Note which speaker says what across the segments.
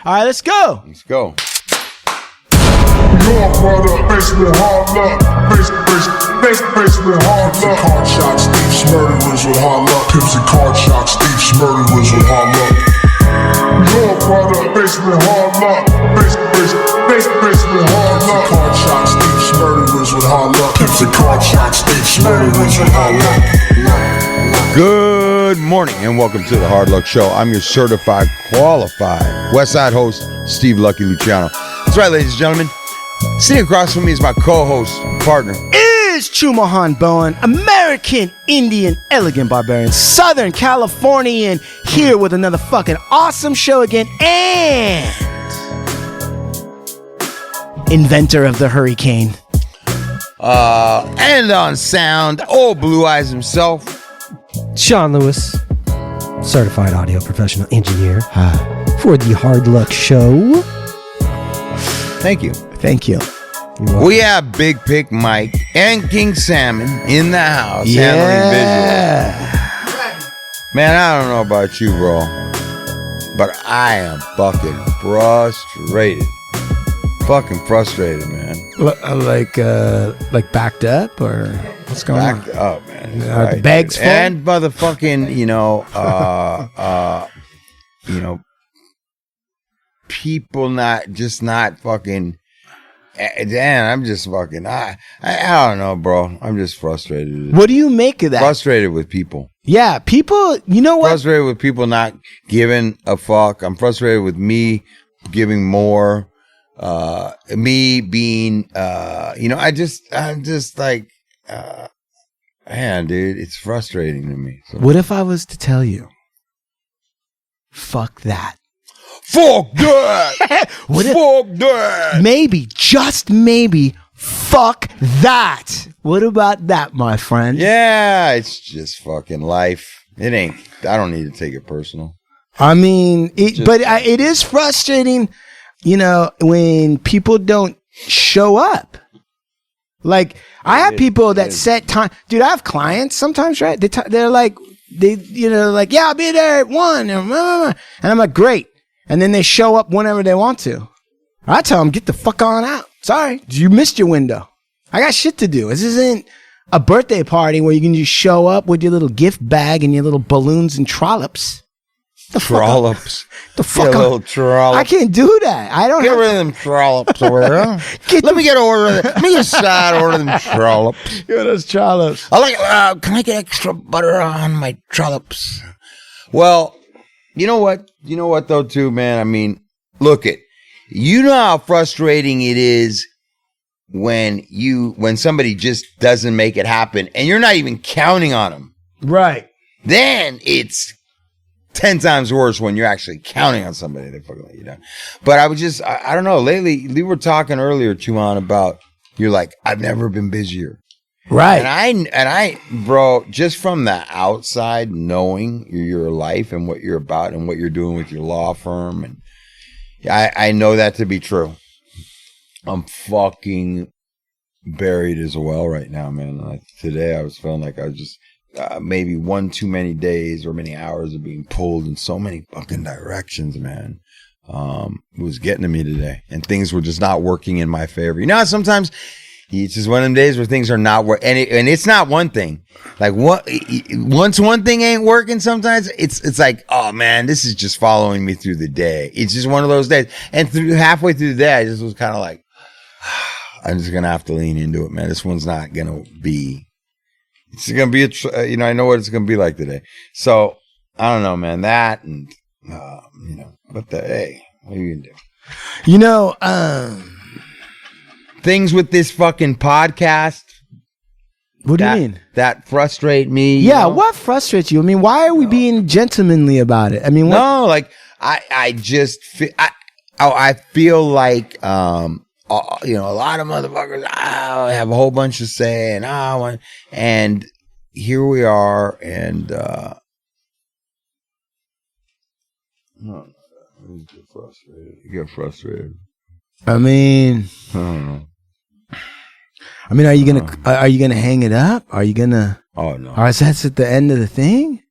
Speaker 1: All right, let's go.
Speaker 2: Let's go.
Speaker 3: Your brother, basement hard luck. Basement hard luck. Card shots, thieves, murderers with hard luck. Pimps and card shots, thieves, murderers with hard luck. Your brother, basement hard luck. Basement hard luck. Card shots, thieves, murderers with hard luck. Pimps and card shots, thieves, murderers with hard luck.
Speaker 2: Good morning and welcome to the Hard Luck Show. I'm your certified, qualified Westside host, Steve Lucky Luciano. That's right, ladies and gentlemen. Sitting across from me is my co-host, partner.
Speaker 1: Is Chumahan Bowen, American Indian, elegant barbarian, Southern Californian, here with another fucking awesome show again, and inventor of the hurricane.
Speaker 2: And on sound, Blue Eyes himself.
Speaker 4: Sean Lewis, certified audio professional engineer for the Hard Luck Show.
Speaker 2: Thank you.
Speaker 1: Thank you.
Speaker 2: We have Big Pick Mike and King Salmon in the house handling visual. Man, I don't know about you, bro, but I am fucking frustrated. Fucking frustrated, man.
Speaker 1: Like backed up, or what's going on?
Speaker 2: Backed up, man.
Speaker 1: Are the bags full?
Speaker 2: And motherfucking, people not fucking. Damn, I'm just fucking. I don't know, bro. I'm just frustrated.
Speaker 1: What do you make of that?
Speaker 2: Frustrated with people.
Speaker 1: Yeah, people. You know what?
Speaker 2: Frustrated with people not giving a fuck. I'm frustrated with me giving more. Me being, I'm just like, man, dude, it's frustrating to me. So.
Speaker 1: What if I was to tell you, fuck that?
Speaker 2: Fuck that! Fuck that!
Speaker 1: Maybe, just maybe, fuck that. What about that, my friend?
Speaker 2: Yeah, it's just fucking life. It ain't, I don't need to take it personal.
Speaker 1: I mean, it is frustrating, when people don't show up. Like, I have people that set time. Dude, I have clients sometimes, right? They're like, yeah, I'll be there at 1. And I'm like, great. And then they show up whenever they want to. I tell them, get the fuck on out. Sorry, you missed your window. I got shit to do. This isn't a birthday party where you can just show up with your little gift bag and your little balloons and trollops.
Speaker 2: Trollops.
Speaker 1: The fuck
Speaker 2: get a little trollop.
Speaker 1: I can't do that. I don't
Speaker 2: get rid of them trollops over there. Let me get a side order of them trollops.
Speaker 1: Get those trollops.
Speaker 2: I like. Can I get extra butter on my trollops? Well, you know what? You know what though, too, man. I mean, look it. You know how frustrating it is when somebody just doesn't make it happen, and you're not even counting on them.
Speaker 1: Right. Then
Speaker 2: it's 10 times worse when you're actually counting on somebody that fucking let you down. But I don't know, lately, we were talking earlier, Chuman, about, you're like, I've never been busier.
Speaker 1: Right.
Speaker 2: And I, bro, just from the outside, knowing your life and what you're about and what you're doing with your law firm, and I know that to be true. I'm fucking buried as well right now, man. Today I was feeling like I was just, maybe one too many days or many hours of being pulled in so many fucking directions, man. It was getting to me today, and things were just not working in my favor. Sometimes it's just one of them days where things are not working, and it's not one thing. Like once one thing ain't working, sometimes it's like, oh man, this is just following me through the day. It's just one of those days, and halfway through the day, I just was kind of like, I'm just gonna have to lean into it, man. This one's not gonna be. It's going to be, I know what it's going to be like today. So, I don't know, man. That and, but hey, what are you going to do? Things with this fucking podcast.
Speaker 1: What do you mean?
Speaker 2: That frustrate me.
Speaker 1: Yeah, what frustrates you? I mean, why are we being gentlemanly about it? I mean,
Speaker 2: no, like, I just feel, I feel like, a lot of motherfuckers have a whole bunch to say, and here we are, and you get frustrated.
Speaker 1: I mean,
Speaker 2: I don't know.
Speaker 1: I mean, are you gonna hang it up? Are you gonna?
Speaker 2: Oh no!
Speaker 1: Or is that at the end of the thing?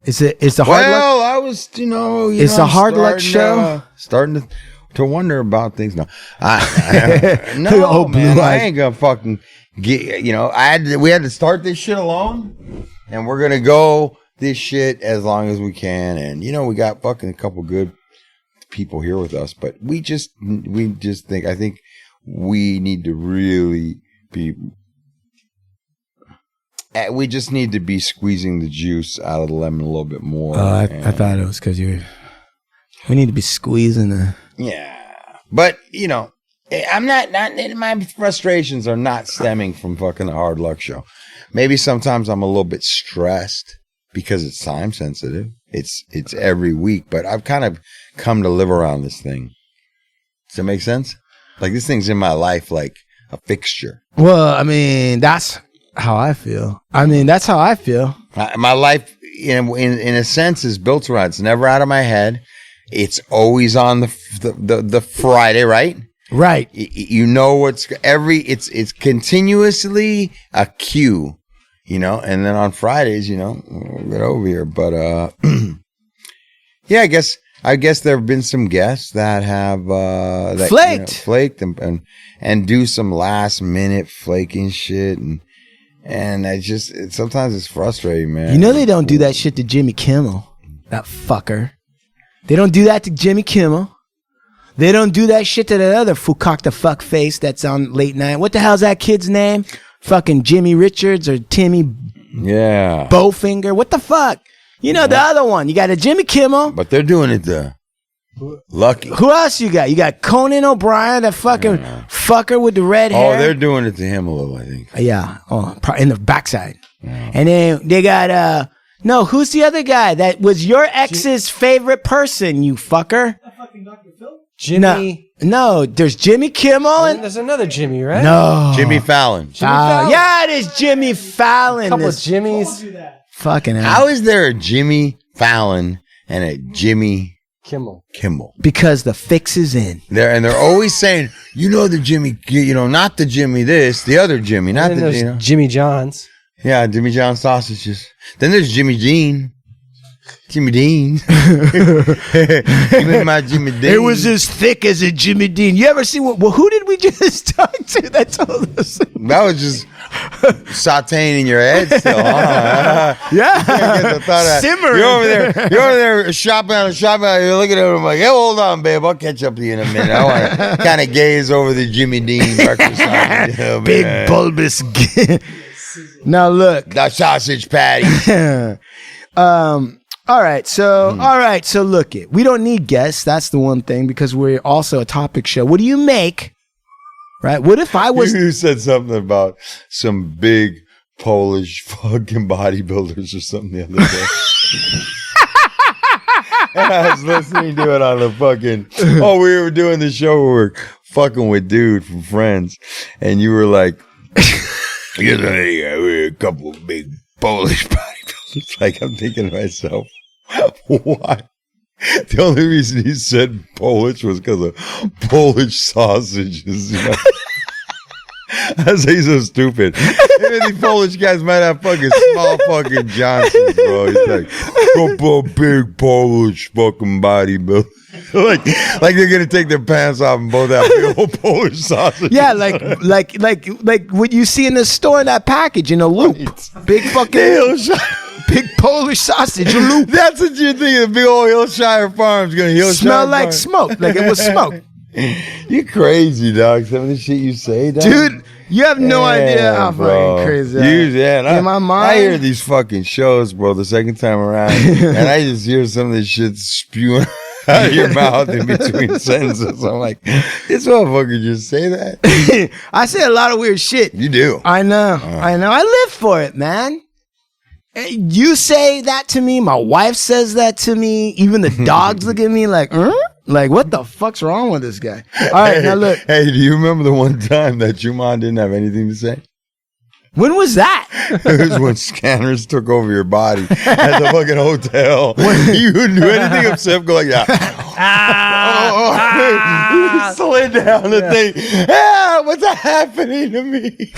Speaker 1: Is the hard luck?
Speaker 2: Well, I was,
Speaker 1: It's a hard luck show.
Speaker 2: Starting to wonder about things. No, no,
Speaker 1: Oh,
Speaker 2: man,
Speaker 1: Blue
Speaker 2: I
Speaker 1: Eyes.
Speaker 2: ain't gonna fucking get. We had to start this shit alone, and we're gonna go this shit as long as we can. And we got fucking a couple good people here with us, but we just think. I think we need to really be. We just need to be squeezing the juice out of the lemon a little bit more.
Speaker 1: I thought it was because we need to be squeezing the.
Speaker 2: Yeah, but I'm not. My frustrations are not stemming from fucking the hard luck show. Maybe sometimes I'm a little bit stressed because it's time sensitive. It's every week, but I've kind of come to live around this thing. Does that make sense? Like this thing's in my life like a fixture.
Speaker 1: Well, I mean, that's how I feel.
Speaker 2: My life, in a sense, is built around. It's never out of my head. It's always on the Friday, right?
Speaker 1: Right.
Speaker 2: It's continuously a cue, and then on Fridays, we'll get over here. But yeah, I guess there have been some guests that have flaked and do some last minute flaking shit, and sometimes it's frustrating, man.
Speaker 1: They don't do that shit to Jimmy Kimmel, that fucker. They don't do that to Jimmy Kimmel. They don't do that shit to that other Fukak the fuck face that's on late night. What the hell's that kid's name? Fucking Jimmy Richards or Timmy Bowfinger. What the fuck? The other one. You got a Jimmy Kimmel.
Speaker 2: But they're doing it to Lucky.
Speaker 1: Who else you got? You got Conan O'Brien, that fucking fucker with the red hair.
Speaker 2: Oh, they're doing it to him a little, I think.
Speaker 1: Yeah. Oh, in the backside. Yeah. And then they got, no, who's the other guy that was your ex's favorite person, you fucker?
Speaker 4: That fucking Dr. Phil? Jimmy.
Speaker 1: No, there's Jimmy Kimmel.
Speaker 4: And there's another Jimmy, right?
Speaker 1: No.
Speaker 2: Jimmy Fallon.
Speaker 1: Yeah, it is Jimmy Fallon.
Speaker 4: A couple of Jimmys.
Speaker 1: Fucking hell.
Speaker 2: How is there a Jimmy Fallon and a Jimmy
Speaker 4: Kimmel?
Speaker 1: Because the fix is in.
Speaker 2: They're always saying, the Jimmy, not the Jimmy this, the other Jimmy, not
Speaker 4: and
Speaker 2: the
Speaker 4: there's Jimmy John's.
Speaker 2: Yeah, Jimmy John sausages. Then there's Jimmy Dean. Jimmy Dean. Give me my Jimmy Dean.
Speaker 1: It was as thick as a Jimmy Dean. You ever see who did we just talk to that told us?
Speaker 2: That was just sauteing in your head still, huh?
Speaker 1: Yeah. Simmering.
Speaker 2: You're over there shopping. You're looking at him like, hey, hold on, babe. I'll catch up to you in a minute. I want to kind of gaze over the Jimmy Dean breakfast sausage. Oh,
Speaker 1: big bulbous. Now look.
Speaker 2: The sausage patty.
Speaker 1: All right, so look it. We don't need guests. That's the one thing because we're also a topic show. What do you make? Right? What if I was?
Speaker 2: You said something about some big Polish fucking bodybuilders or something the other day. And I was listening to it on the fucking. Oh, we were doing the show where we're fucking with dude from Friends, and you were like, we're a couple of big Polish bodybuilders. Like I'm thinking to myself, why? The only reason he said Polish was because of Polish sausages. I say he's so stupid. Maybe these Polish guys might have fucking small fucking Johnsons, bro. He's like, couple big Polish fucking bodybuilders. like they're gonna take their pants off and both have big old Polish sausages.
Speaker 1: Yeah, like what you see in the store in that package in a loop. Big fucking big Polish sausage loop.
Speaker 2: That's what you're thinking. The big old Hillshire Farm's gonna
Speaker 1: smell like smoke. Like it was smoke.
Speaker 2: You crazy, dog. Some of the shit you say, dog.
Speaker 1: Dude, you have no idea how fucking crazy
Speaker 2: in my mind. I hear these fucking shows, bro, the second time around, and I just hear some of this shit spewing out of your mouth in between sentences. I'm like, this motherfucker just say that?
Speaker 1: I say a lot of weird shit.
Speaker 2: You do.
Speaker 1: I know. I live for it, man. You say that to me. My wife says that to me. Even the dogs look at me like, Like, what the fuck's wrong with this guy? All right, now look.
Speaker 2: Hey, do you remember the one time that Chumahan didn't have anything to say?
Speaker 1: When was that?
Speaker 2: It was when scanners took over your body at the fucking hotel. You wouldn't do anything except go like that. Slid down the thing. Ah, what's happening to me?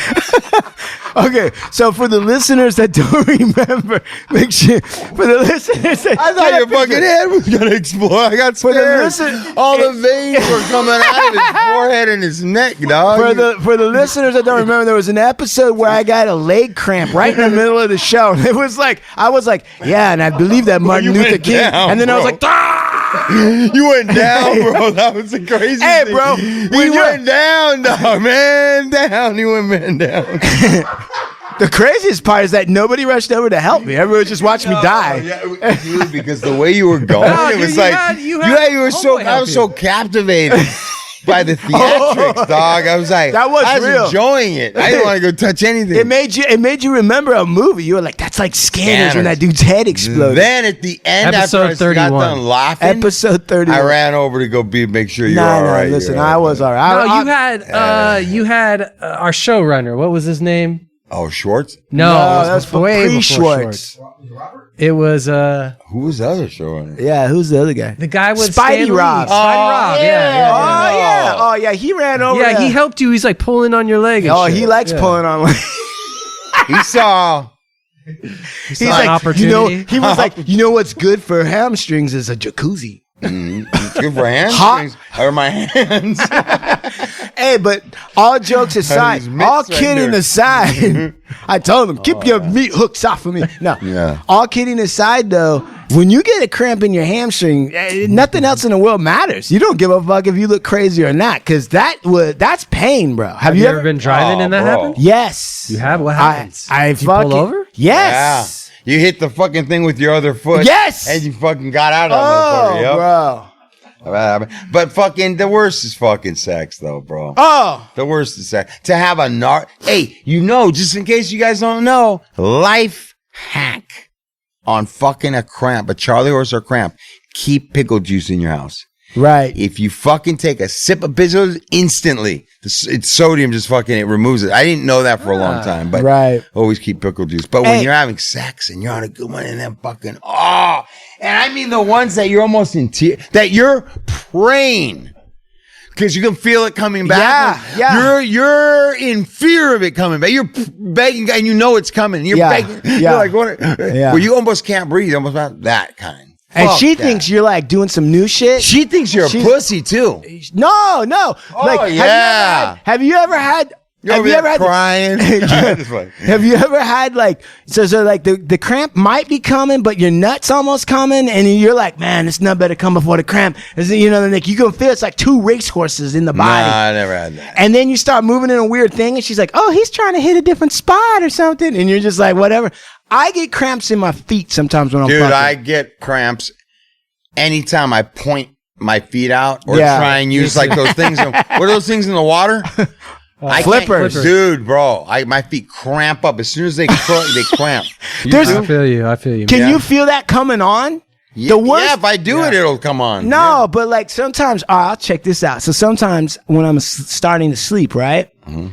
Speaker 1: Okay, so for the listeners that don't remember, make sure for the listeners that
Speaker 2: I thought your fucking head was gonna explode. I got scared. All the veins were coming out of his forehead and his neck, dog.
Speaker 1: For the listeners that don't remember, there was an episode where I got a leg cramp right in the middle of the show. It was like I was like, yeah, and I believe that Martin Luther King,
Speaker 2: down,
Speaker 1: and then
Speaker 2: bro.
Speaker 1: I was like, ah!
Speaker 2: You went down, bro. That was the crazy
Speaker 1: Hey,
Speaker 2: thing.
Speaker 1: bro,
Speaker 2: He
Speaker 1: when
Speaker 2: went down, dog. Man down. He went man down.
Speaker 1: The craziest part is that nobody rushed over to help me. Everyone just watched me die.
Speaker 2: Yeah, dude, because the way you were going,
Speaker 4: No,
Speaker 2: it was
Speaker 4: you
Speaker 2: like
Speaker 4: had
Speaker 2: you were so.
Speaker 4: homeboy
Speaker 2: I was
Speaker 4: help
Speaker 2: so captivated by the theatrics, dog. I was like,
Speaker 1: That was
Speaker 2: I was
Speaker 1: real.
Speaker 2: enjoying it. I didn't want to go touch anything.
Speaker 1: It made you remember a movie. You were like, that's like Scanners when that dude's head exploded.
Speaker 2: Then at the end,
Speaker 4: Episode
Speaker 2: after I got
Speaker 4: 31.
Speaker 2: done laughing,
Speaker 1: Episode 30.
Speaker 2: I ran over to go make sure you're
Speaker 1: No,
Speaker 2: all right.
Speaker 1: listen,
Speaker 2: You're
Speaker 1: I was all right.
Speaker 4: No, you had our showrunner. What was his name?
Speaker 2: Oh, Schwartz?
Speaker 1: No,
Speaker 4: No, it
Speaker 1: that was
Speaker 4: was way before
Speaker 1: pre-Schwartz.
Speaker 4: Schwartz. It was
Speaker 2: Who was the other showrunner?
Speaker 1: Yeah, who's the other guy?
Speaker 4: the guy with
Speaker 1: Spidey
Speaker 4: Stan Lee.
Speaker 1: Rob.
Speaker 4: Spidey Rob. Yeah.
Speaker 1: Oh yeah, he ran over.
Speaker 4: Yeah,
Speaker 1: there.
Speaker 4: he helped you. He's like pulling on your leg. And
Speaker 1: Oh,
Speaker 4: shit.
Speaker 1: he likes
Speaker 4: Yeah.
Speaker 1: pulling on.
Speaker 2: He saw.
Speaker 1: He's
Speaker 4: an
Speaker 1: like,
Speaker 4: opportunity.
Speaker 1: he was like, you know what's good for hamstrings is a jacuzzi.
Speaker 2: It's good for hamstrings or my hands.
Speaker 1: Hey, but all jokes aside,
Speaker 2: His mitts
Speaker 1: all
Speaker 2: right
Speaker 1: kidding
Speaker 2: there.
Speaker 1: aside, I told him, keep your meat hooks off of me. No,
Speaker 2: Yeah.
Speaker 1: all kidding aside, though, when you get a cramp in your hamstring, nothing else in the world matters. You don't give a fuck if you look crazy or not, because that's pain, bro. Have
Speaker 4: You ever been driving and that
Speaker 2: bro.
Speaker 4: happened?
Speaker 1: Yes.
Speaker 4: You have? What happens?
Speaker 1: I
Speaker 4: Did you
Speaker 1: fucking
Speaker 4: pull over?
Speaker 1: Yes.
Speaker 2: Yeah. You hit the fucking thing with your other foot.
Speaker 1: Yes.
Speaker 2: And you fucking got out of
Speaker 1: Oh,
Speaker 2: it. Yep.
Speaker 1: bro.
Speaker 2: But fucking the worst is fucking sex, though, bro.
Speaker 1: Oh.
Speaker 2: The worst is sex. To have a hey, just in case you guys don't know, life hack on fucking a Charlie horse or cramp. Keep pickle juice in your house.
Speaker 1: Right.
Speaker 2: If you fucking take a sip of pickle juice instantly, it's sodium just fucking, it removes it. I didn't know that for a long time, but
Speaker 1: right.
Speaker 2: always keep pickle juice. But when you're having sex and you're on a good one and then fucking, and I mean the ones that you're almost in tears, that you're praying because you can feel it coming back.
Speaker 1: Yeah.
Speaker 2: You're in fear of it coming back. You're begging and you know it's coming. You're begging.
Speaker 1: Yeah.
Speaker 2: You're like, what?
Speaker 1: Yeah.
Speaker 2: Where you almost can't breathe. Almost not that kind.
Speaker 1: And
Speaker 2: Fuck
Speaker 1: she
Speaker 2: that.
Speaker 1: thinks you're like doing some new shit.
Speaker 2: She thinks you're a pussy too.
Speaker 1: No. Like,
Speaker 2: yeah.
Speaker 1: Have you ever had? Have you ever had
Speaker 2: crying?
Speaker 1: Have you ever had like so like the cramp might be coming, but your nut's almost coming, and you're like, man, this nut better come before the cramp. Like you can feel it's like two racehorses in the body.
Speaker 2: Nah, I never had that.
Speaker 1: And then you start moving in a weird thing, and she's like, oh, he's trying to hit a different spot or something, and you're just like, whatever. I get cramps in my feet sometimes when I'm
Speaker 2: Dude,
Speaker 1: fucking.
Speaker 2: I get cramps anytime I point my feet out or try and use like those things. What are those things in the water?
Speaker 1: Flippers.
Speaker 2: Dude, bro, my feet cramp up as soon as they cramp.
Speaker 4: I feel you.
Speaker 1: Can you feel that coming on?
Speaker 2: Yeah,
Speaker 1: The worst-
Speaker 2: if I do it, it'll come on.
Speaker 1: No, but like sometimes, I'll check this out. So sometimes when I'm starting to sleep, right?
Speaker 2: Mm-hmm.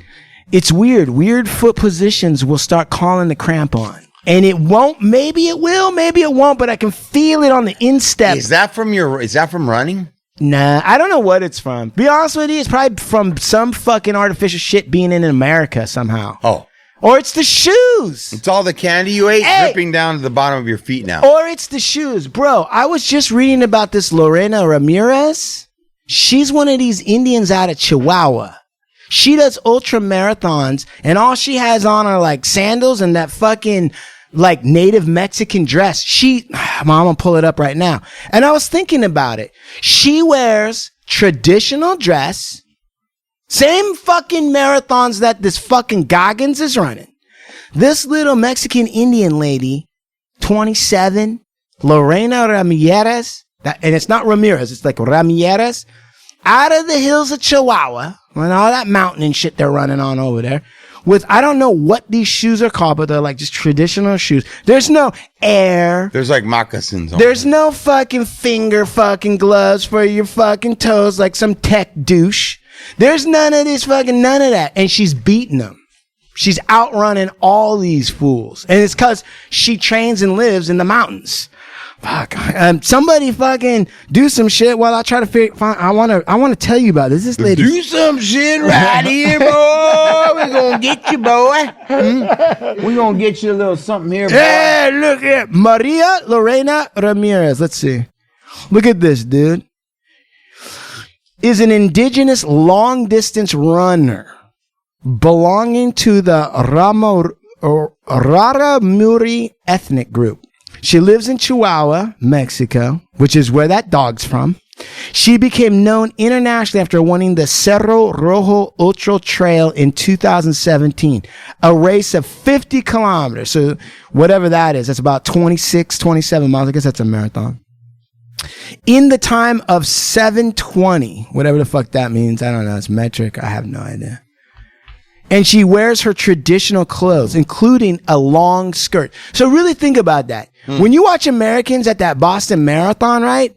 Speaker 1: It's weird. Weird foot positions will start calling the cramp on. And it won't, maybe it will, maybe it won't, but I can feel it on the instep.
Speaker 2: Is that from running?
Speaker 1: Nah, I don't know what it's from. Be honest with you, it's probably from some fucking artificial shit being in America somehow.
Speaker 2: Oh.
Speaker 1: Or it's the shoes.
Speaker 2: It's all the candy you ate dripping down to the bottom of your feet now.
Speaker 1: Or it's the shoes. Bro, I was just reading about this Lorena Ramirez. She's one of these Indians out of Chihuahua. She does ultra marathons, and all she has on are like sandals and that fucking like native Mexican dress. I'm gonna pull it up right now. And I was thinking about it. She wears traditional dress, same fucking marathons that this fucking Goggins is running. This little Mexican Indian lady, 27, Lorena Ramirez, and it's not Ramirez, it's like Ramirez, out of the hills of Chihuahua, and all that mountain and shit they're running on over there, with, I don't know what these shoes are called, but they're like just traditional shoes. There's no air.
Speaker 2: There's like moccasins on
Speaker 1: There's
Speaker 2: them.
Speaker 1: no fucking finger fucking gloves for your fucking toes like some tech douche. There's none of that. And she's beating them. She's outrunning all these fools. And it's because she trains and lives in the mountains. Fuck. Somebody fucking do some shit while I try to figure. I want to tell you about this. This lady.
Speaker 2: Do some shit right here, boy. We're gonna get you, boy. We're gonna get you a little something here, boy.
Speaker 1: Yeah, look at Maria Lorena Ramirez. Let's see. Look at this, dude. Is an indigenous long distance runner belonging to the Raramuri ethnic group. She lives in Chihuahua, Mexico, which is where that dog's from. She became known internationally after winning the Cerro Rojo Ultra Trail in 2017, a race of 50 kilometers. So whatever that is, that's about 26, 27 miles. I guess that's a marathon. In the time of 7:20, whatever the fuck that means. I don't know. It's metric. I have no idea. And she wears her traditional clothes, including a long skirt. So really think about that. When you watch Americans at that Boston Marathon, right?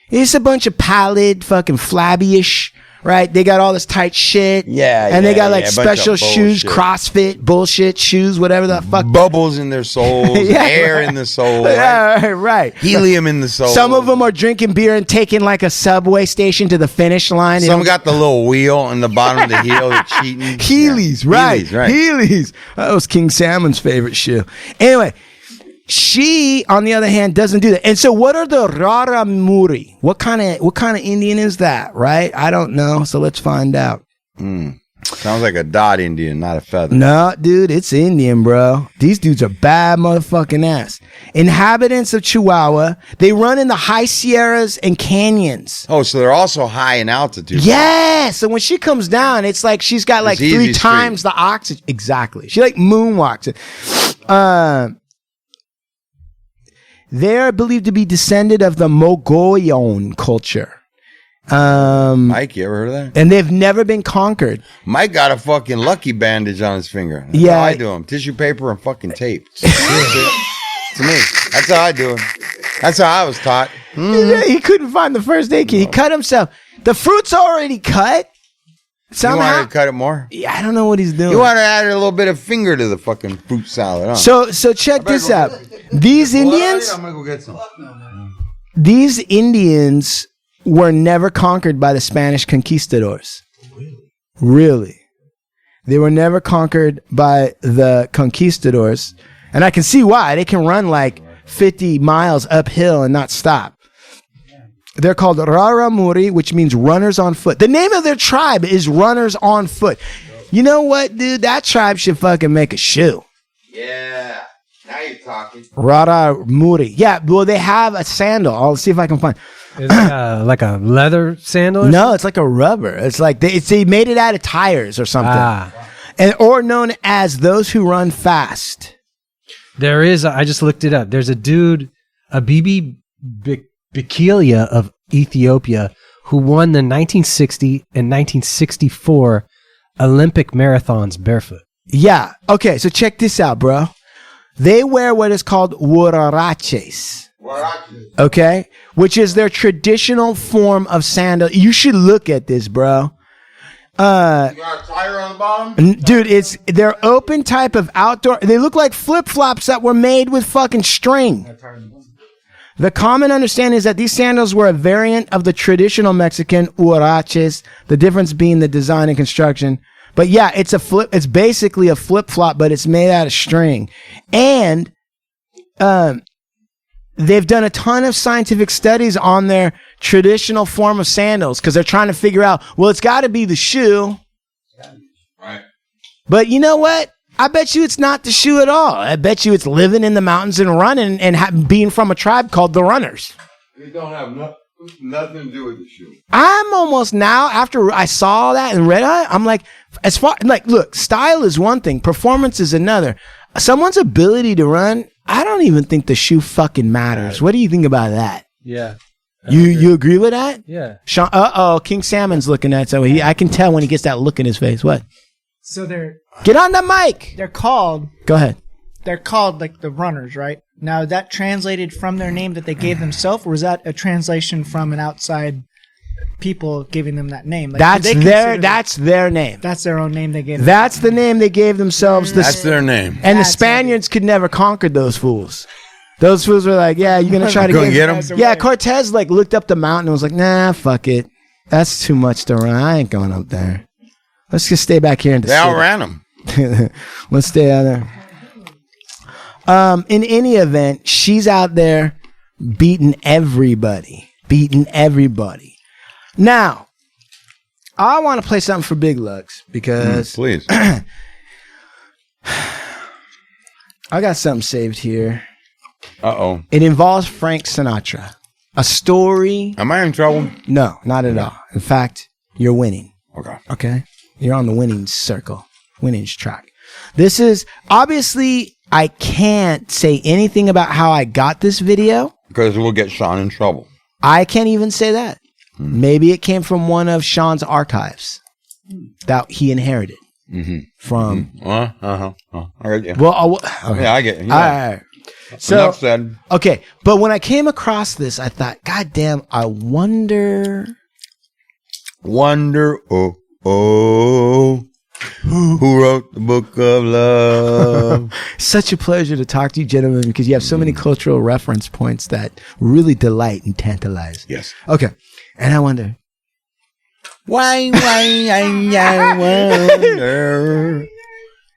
Speaker 1: It's a bunch of pallid, fucking flabby-ish, right? They got all this tight shit.
Speaker 2: Yeah,
Speaker 1: and they got like
Speaker 2: a bunch
Speaker 1: special
Speaker 2: of
Speaker 1: shoes,
Speaker 2: bullshit.
Speaker 1: CrossFit, bullshit shoes, whatever the fuck.
Speaker 2: Bubbles in their souls,
Speaker 1: Yeah,
Speaker 2: air in the soul, right?
Speaker 1: Yeah, right.
Speaker 2: Helium in the soul.
Speaker 1: Some of them are drinking beer and taking like a subway station to the finish line.
Speaker 2: Some got the little wheel on the bottom of the heel. They're cheating.
Speaker 1: Heelys,
Speaker 2: Yeah.
Speaker 1: right.
Speaker 2: Heelys, right.
Speaker 1: Heelys. That was King Salmon's favorite shoe. Anyway, she, on the other hand, doesn't do that. And so what are the Raramuri? What kind of Indian is that, right? I don't know. So let's find out.
Speaker 2: Sounds like a dot Indian, not a feather.
Speaker 1: No, dude, it's Indian, bro. These dudes are bad motherfucking ass. Inhabitants of Chihuahua, they run in the high Sierras and canyons.
Speaker 2: Oh, so they're also high in altitude.
Speaker 1: Yeah, so when she comes down, it's like she's got like
Speaker 2: It's
Speaker 1: 3
Speaker 2: easy
Speaker 1: times the oxygen. Exactly. She like moonwalks it. They're believed to be descended of the Mogollon culture.
Speaker 2: Mike, you ever heard of that?
Speaker 1: And they've never been conquered.
Speaker 2: Mike got a fucking lucky bandage on his finger. That's
Speaker 1: Yeah.
Speaker 2: how I do him. Tissue paper and fucking tape. To me. That's how I do it. That's how I was taught.
Speaker 1: He couldn't find the first aid kit. He cut himself. The fruit's already cut.
Speaker 2: You
Speaker 1: Somehow.
Speaker 2: wanted to cut it more?
Speaker 1: Yeah, I don't know what he's doing.
Speaker 2: You want to add a little bit of finger to the fucking fruit salad, huh?
Speaker 1: So check this out. These Indians,
Speaker 2: I'm going to go get some.
Speaker 1: these Indians were never conquered by the Spanish conquistadors. Really? They were never conquered by the conquistadors. And I can see why. They can run like 50 miles uphill and not stop. They're called Raramuri, which means runners on foot. The name of their tribe is Runners on Foot. You know what, dude? That tribe should fucking make a shoe.
Speaker 2: Yeah. Now you're talking.
Speaker 1: Raramuri. Yeah, well, they have a sandal. I'll see if I can find.
Speaker 4: Is it like a leather sandal? Or
Speaker 1: No, it's like a rubber. It's like they made it out of tires or something. Or known as those who run fast.
Speaker 4: There is. I just looked it up. There's a dude, Abibi Bikila of Ethiopia, who won the 1960 and 1964 Olympic marathons barefoot.
Speaker 1: Yeah. Okay, so check this out, bro. They wear what is called huaraches. Okay? Which is their traditional form of sandal. You should look at this, bro.
Speaker 2: You got a tire on the bottom?
Speaker 1: Dude, it's their open type of outdoor. They look like flip-flops that were made with fucking string. The common understanding is that these sandals were a variant of the traditional Mexican huaraches, the difference being the design and construction. But yeah, it's basically a flip-flop, but it's made out of string. And they've done a ton of scientific studies on their traditional form of sandals because they're trying to figure out, well, it's got to be the shoe.
Speaker 2: Right.
Speaker 1: But you know what? I bet you it's not the shoe at all. I bet you it's living in the mountains and running and being from a tribe called the Runners.
Speaker 2: It don't have nothing to do with the shoe.
Speaker 1: I'm almost now, after I saw that and read it, I'm like, look, style is one thing, performance is another. Someone's ability to run, I don't even think the shoe fucking matters. What do you think about that?
Speaker 4: Yeah.
Speaker 1: You agree with that?
Speaker 4: Yeah.
Speaker 1: Sean, King Salmon's looking at it, so I can tell when he gets that look in his face. What?
Speaker 5: So
Speaker 1: Get on the mic.
Speaker 5: they're called
Speaker 1: Go ahead.
Speaker 5: like the Runners, right? Now, is that translated from their name that they gave themselves, or is that a translation from an outside people giving them that name? Like,
Speaker 1: That's
Speaker 5: do they
Speaker 1: their
Speaker 5: consider
Speaker 1: name.
Speaker 5: that's their own name they gave.
Speaker 1: That's the name they gave themselves.
Speaker 2: That's their name.
Speaker 1: And the
Speaker 5: That's
Speaker 1: Spaniards could never conquer those fools. Those fools were like, yeah, you're gonna try to
Speaker 2: get him.
Speaker 1: Yeah, Cortez like looked up the mountain and was like, nah, fuck it. That's too much to run. I ain't going up there. Let's just stay back here in the
Speaker 2: They
Speaker 1: city.
Speaker 2: outran him.
Speaker 1: Let's stay out there. In any event, she's out there beating everybody. Now, I want to play something for Big Lugs because
Speaker 2: Please.
Speaker 1: I got something saved here.
Speaker 2: Uh-oh.
Speaker 1: It involves Frank Sinatra. A story.
Speaker 2: Am I in trouble?
Speaker 1: No, not at all. In fact, you're winning.
Speaker 2: Okay.
Speaker 1: Okay? You're on the winning circle, winnings track. This is, obviously, I can't say anything about how I got this video.
Speaker 2: Because we'll get Sean in trouble.
Speaker 1: I can't even say that. Maybe it came from one of Sean's archives that he inherited from.
Speaker 2: I get you.
Speaker 1: Well, okay.
Speaker 2: Yeah, I get you.
Speaker 1: All right. So,
Speaker 2: Enough said.
Speaker 1: okay. But when I came across this, I thought, God damn, I wonder.
Speaker 2: Who wrote the book of love?
Speaker 1: Such a pleasure to talk to you, gentlemen, because you have so many cultural reference points that really delight and tantalize.
Speaker 2: Yes.
Speaker 1: Okay. And I wonder.
Speaker 2: Why, I wonder.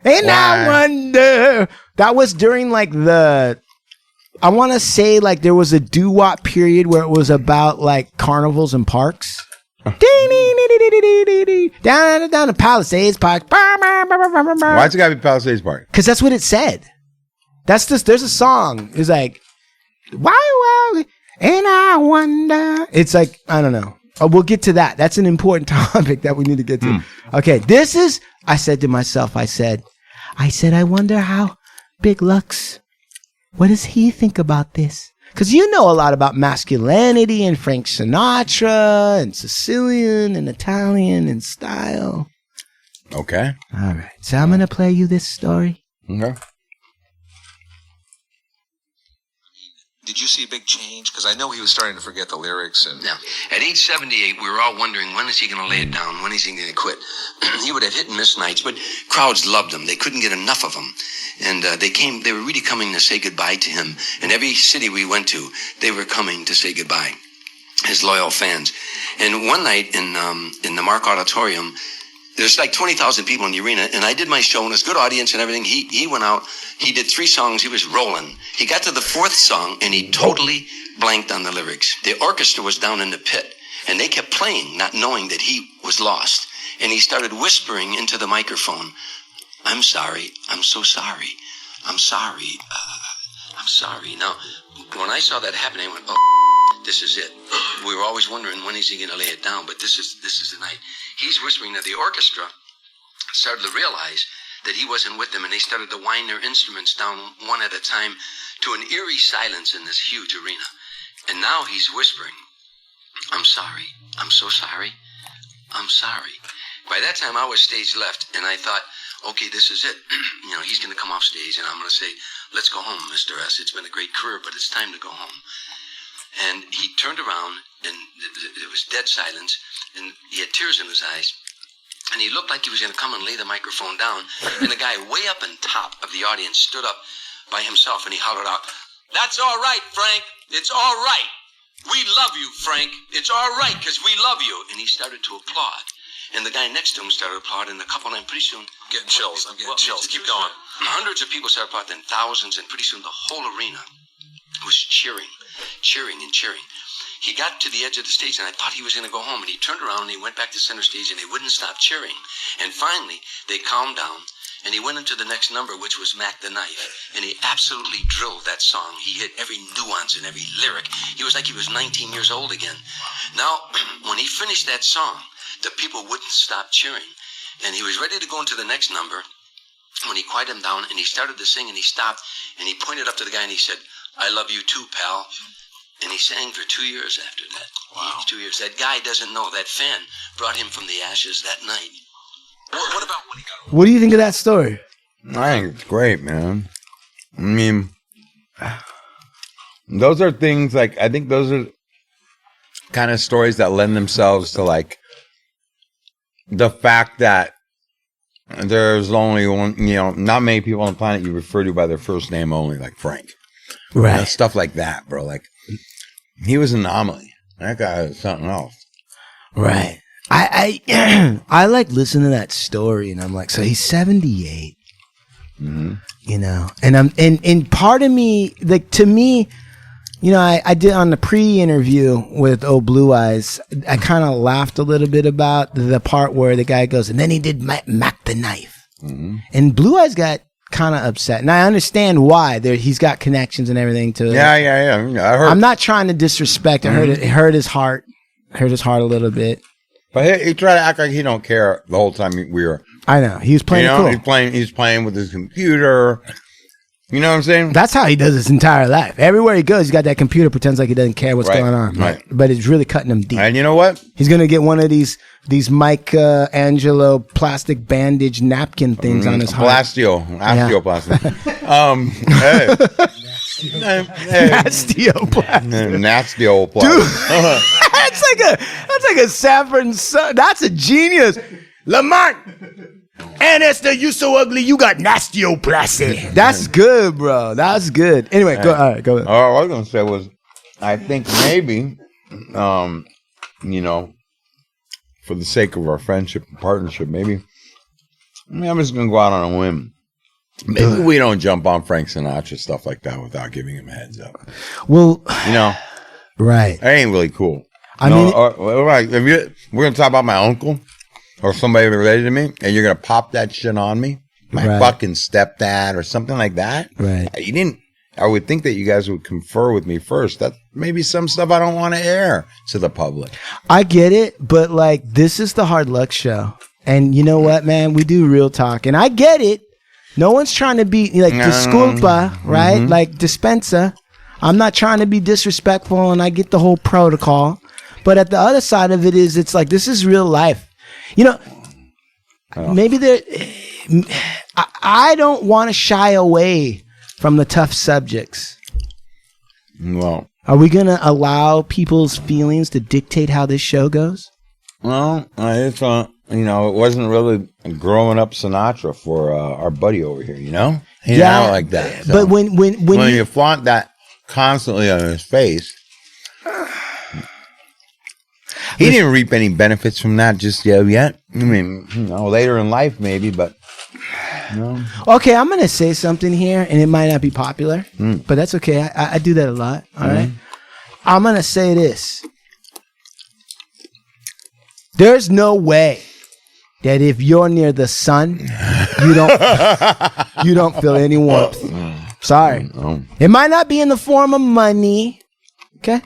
Speaker 1: And
Speaker 2: Why?
Speaker 1: I wonder. That was during like I want to say like there was a doo-wop period where it was about like carnivals and parks. Down to Palisades Park.
Speaker 2: Why's it gotta be Palisades Park?
Speaker 1: Because that's what it said. That's just, there's a song. It's like, why, and I wonder. It's like, I don't know. Oh, we'll get to that. That's an important topic that we need to get to. Okay, this is, I said to myself, I said, I wonder how Big Lux, what does he think about this? Because you know a lot about masculinity and Frank Sinatra and Sicilian and Italian and style.
Speaker 2: Okay.
Speaker 1: All right. So I'm going to play you this story.
Speaker 2: Okay.
Speaker 6: Did you see a big change? Because I know he was starting to forget the lyrics. And
Speaker 7: Now, at age 78, we were all wondering, when is he going to lay it down? When is he going to quit? He would have hit and miss nights, but crowds loved him. They couldn't get enough of him. And they were really coming to say goodbye to him. And every city we went to, they were coming to say goodbye, his loyal fans. And one night in the Mark Auditorium, there's like 20,000 people in the arena, and I did my show, and it was a good audience and everything. He went out, he did 3 songs, he was rolling. He got to the 4th song, and he totally blanked on the lyrics. The orchestra was down in the pit, and they kept playing, not knowing that he was lost. And he started whispering into the microphone, I'm sorry, I'm so sorry, I'm sorry, I'm sorry. Now, when I saw that happen, I went, oh, this is it. We were always wondering, when is he going to lay it down? But this is the night. He's whispering that the orchestra started to realize that he wasn't with them, and they started to wind their instruments down one at a time to an eerie silence in this huge arena. And now he's whispering, I'm sorry, I'm so sorry, I'm sorry. By that time, I was stage left, and I thought, okay, this is it. He's going to come off stage, and I'm going to say, let's go home, Mr. S. It's been a great career, but it's time to go home. And he turned around, and there was dead silence, and he had tears in his eyes, and he looked like he was going to come and lay the microphone down, and the guy way up on top of the audience stood up by himself, and he hollered out, that's all right, Frank. It's all right. We love you, Frank. It's all right, because we love you. And he started to applaud. And the guy next to him started applauding, and a couple, and pretty soon...
Speaker 6: I'm getting chills. Chills. Keep going.
Speaker 7: Hundreds of people started applauding, thousands, and pretty soon the whole arena was cheering. He got to the edge of the stage, and I thought he was going to go home, and he turned around, and he went back to center stage, and they wouldn't stop cheering. And finally, they calmed down, and he went into the next number, which was Mac the Knife, and he absolutely drilled that song. He hit every nuance and every lyric. He was like he was 19 years old again. Now, when he finished that song, the people wouldn't stop cheering, and he was ready to go into the next number when he quieted him down, and he started to sing, and he stopped, and he pointed up to the guy, and he said, I love you too, pal. And he sang for 2 years after that. Wow. 2 years. That guy doesn't know that fan brought him from the ashes that night.
Speaker 6: What about when he got older?
Speaker 1: What do you think of that story?
Speaker 2: I think it's great, man. I mean, those are things like, I think those are kind of stories that lend themselves to like the fact that there's only one, not many people on the planet you refer to by their first name only, like Frank.
Speaker 1: Right.
Speaker 2: You know, stuff like that, bro. Like, he was an anomaly. That guy was something else.
Speaker 1: Right. I like listening to that story, and I'm like, so he's 78.
Speaker 2: Mm-hmm.
Speaker 1: You know, and part of me, like, to me, you know, I did on the pre-interview with Blue Eyes, I kind of laughed a little bit about the part where the guy goes, and then he did Mac the Knife.
Speaker 2: Mm-hmm.
Speaker 1: And Blue Eyes got kind of upset. And I understand why. He's got connections and everything to it.
Speaker 2: Yeah. I heard.
Speaker 1: I'm not trying to disrespect. It hurt his heart. Hurt his heart a little bit.
Speaker 2: But he tried to act like he don't care the whole time we were.
Speaker 1: I know. He was playing cool.
Speaker 2: He's playing with his computer. You know what I'm saying?
Speaker 1: That's how he does his entire life. Everywhere he goes, he's got that computer, pretends like he doesn't care what's going on.
Speaker 2: Right.
Speaker 1: But it's really cutting him deep.
Speaker 2: And you know what?
Speaker 1: He's going to get one of these Michelangelo plastic bandage napkin things on his heart.
Speaker 2: Osteoplasty. Nasty old plastic.
Speaker 1: Dude, that's like a Sanford son. That's a genius. Lamont. And Esther, you so ugly, you got nastioplasty. That's good, bro. That's good. Anyway, go ahead.
Speaker 2: All I was going to say was, I think maybe, you know, for the sake of our friendship and partnership, maybe I'm just going to go out on a whim. Maybe we don't jump on Frank Sinatra, stuff like that, without giving him a heads up.
Speaker 1: Well,
Speaker 2: you know,
Speaker 1: right.
Speaker 2: That ain't really cool.
Speaker 1: I mean,
Speaker 2: we're going to talk about my uncle. Or somebody related to me, and you're gonna pop that shit on me, my fucking stepdad, or something like that.
Speaker 1: Right?
Speaker 2: You didn't. I would think that you guys would confer with me first. That maybe some stuff I don't want to air to the public.
Speaker 1: I get it, but like, this is the Hard Luck Show, and you know what, man? We do real talk, and I get it. No one's trying to be like disculpa, right? Mm-hmm. Like dispensa. I'm not trying to be disrespectful, and I get the whole protocol. But at the other side of it is, it's like, this is real life. You know, maybe I don't want to shy away from the tough subjects.
Speaker 2: Well,
Speaker 1: are we going to allow people's feelings to dictate how this show goes?
Speaker 2: Well, it's you know, it wasn't really growing up Sinatra for our buddy over here. You know, not like that. So,
Speaker 1: but when
Speaker 2: you flaunt that constantly on his face. He didn't reap any benefits from that just yet. I mean, you know, later in life maybe, but no.
Speaker 1: Okay, I'm going to say something here, and it might not be popular, but that's okay. I do that a lot. All right. I'm going to say this. There's no way that if you're near the sun, you don't feel any warmth. Sorry. It might not be in the form of money. Okay.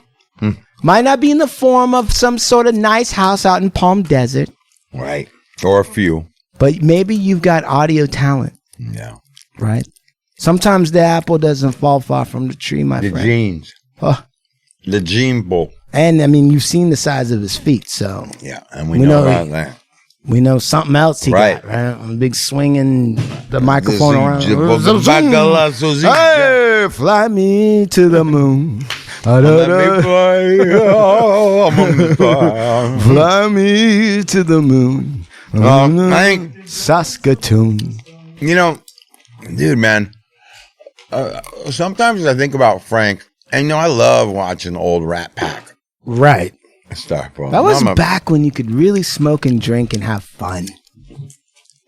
Speaker 1: Might not be in the form of some sort of nice house out in Palm Desert.
Speaker 2: Right. Or a few.
Speaker 1: But maybe you've got audio talent.
Speaker 2: Yeah.
Speaker 1: Right? Sometimes the apple doesn't fall far from the tree, my friend.
Speaker 2: The genes. The gene pool.
Speaker 1: And, I mean, you've seen the size of his feet, so.
Speaker 2: Yeah, and we know about that.
Speaker 1: We know something else he got, right? A big swinging the microphone around. Hey, fly me to the moon. Fly me to the moon.
Speaker 2: I think
Speaker 1: Saskatoon.
Speaker 2: You know, dude, man. Sometimes I think about Frank, and you know, I love watching old Rat Pack.
Speaker 1: Right.
Speaker 2: Stuff, bro.
Speaker 1: That was back when you could really smoke and drink and have fun.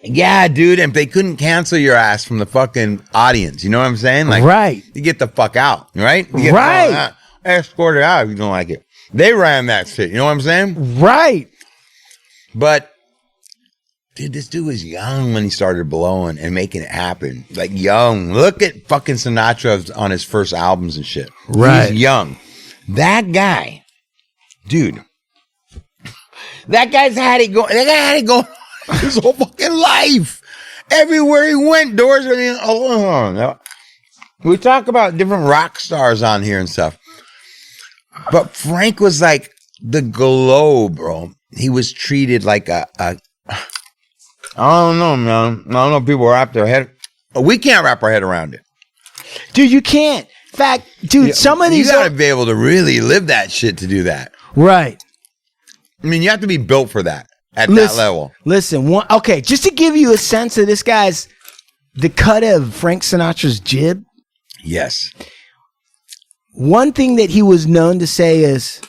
Speaker 2: Yeah, dude. And if they couldn't cancel your ass from the fucking audience, you know what I'm saying? Like,
Speaker 1: right.
Speaker 2: You get the fuck out, right?
Speaker 1: Right.
Speaker 2: Escort it out if you don't like it. They ran that shit. You know what I'm saying?
Speaker 1: Right.
Speaker 2: But, dude, this dude was young when he started blowing and making it happen. Like, young. Look at fucking Sinatra on his first albums and shit.
Speaker 1: Right.
Speaker 2: He's young. That guy, dude, that guy's had it going. That guy had it going his whole fucking life. Everywhere he went, doors were alone. We talk about different rock stars on here and stuff. But Frank was like the globe, bro. He was treated like I don't know, man. I don't know if people wrap their head. We can't wrap our head around it.
Speaker 1: Dude, you can't. In fact, dude, some of these...
Speaker 2: You gotta be able to really live that shit to do that.
Speaker 1: Right.
Speaker 2: I mean, you have to be built for that at that level.
Speaker 1: Listen, okay, just to give you a sense of this guy's... The cut of Frank Sinatra's jib.
Speaker 2: Yes.
Speaker 1: one thing that he was known to say is,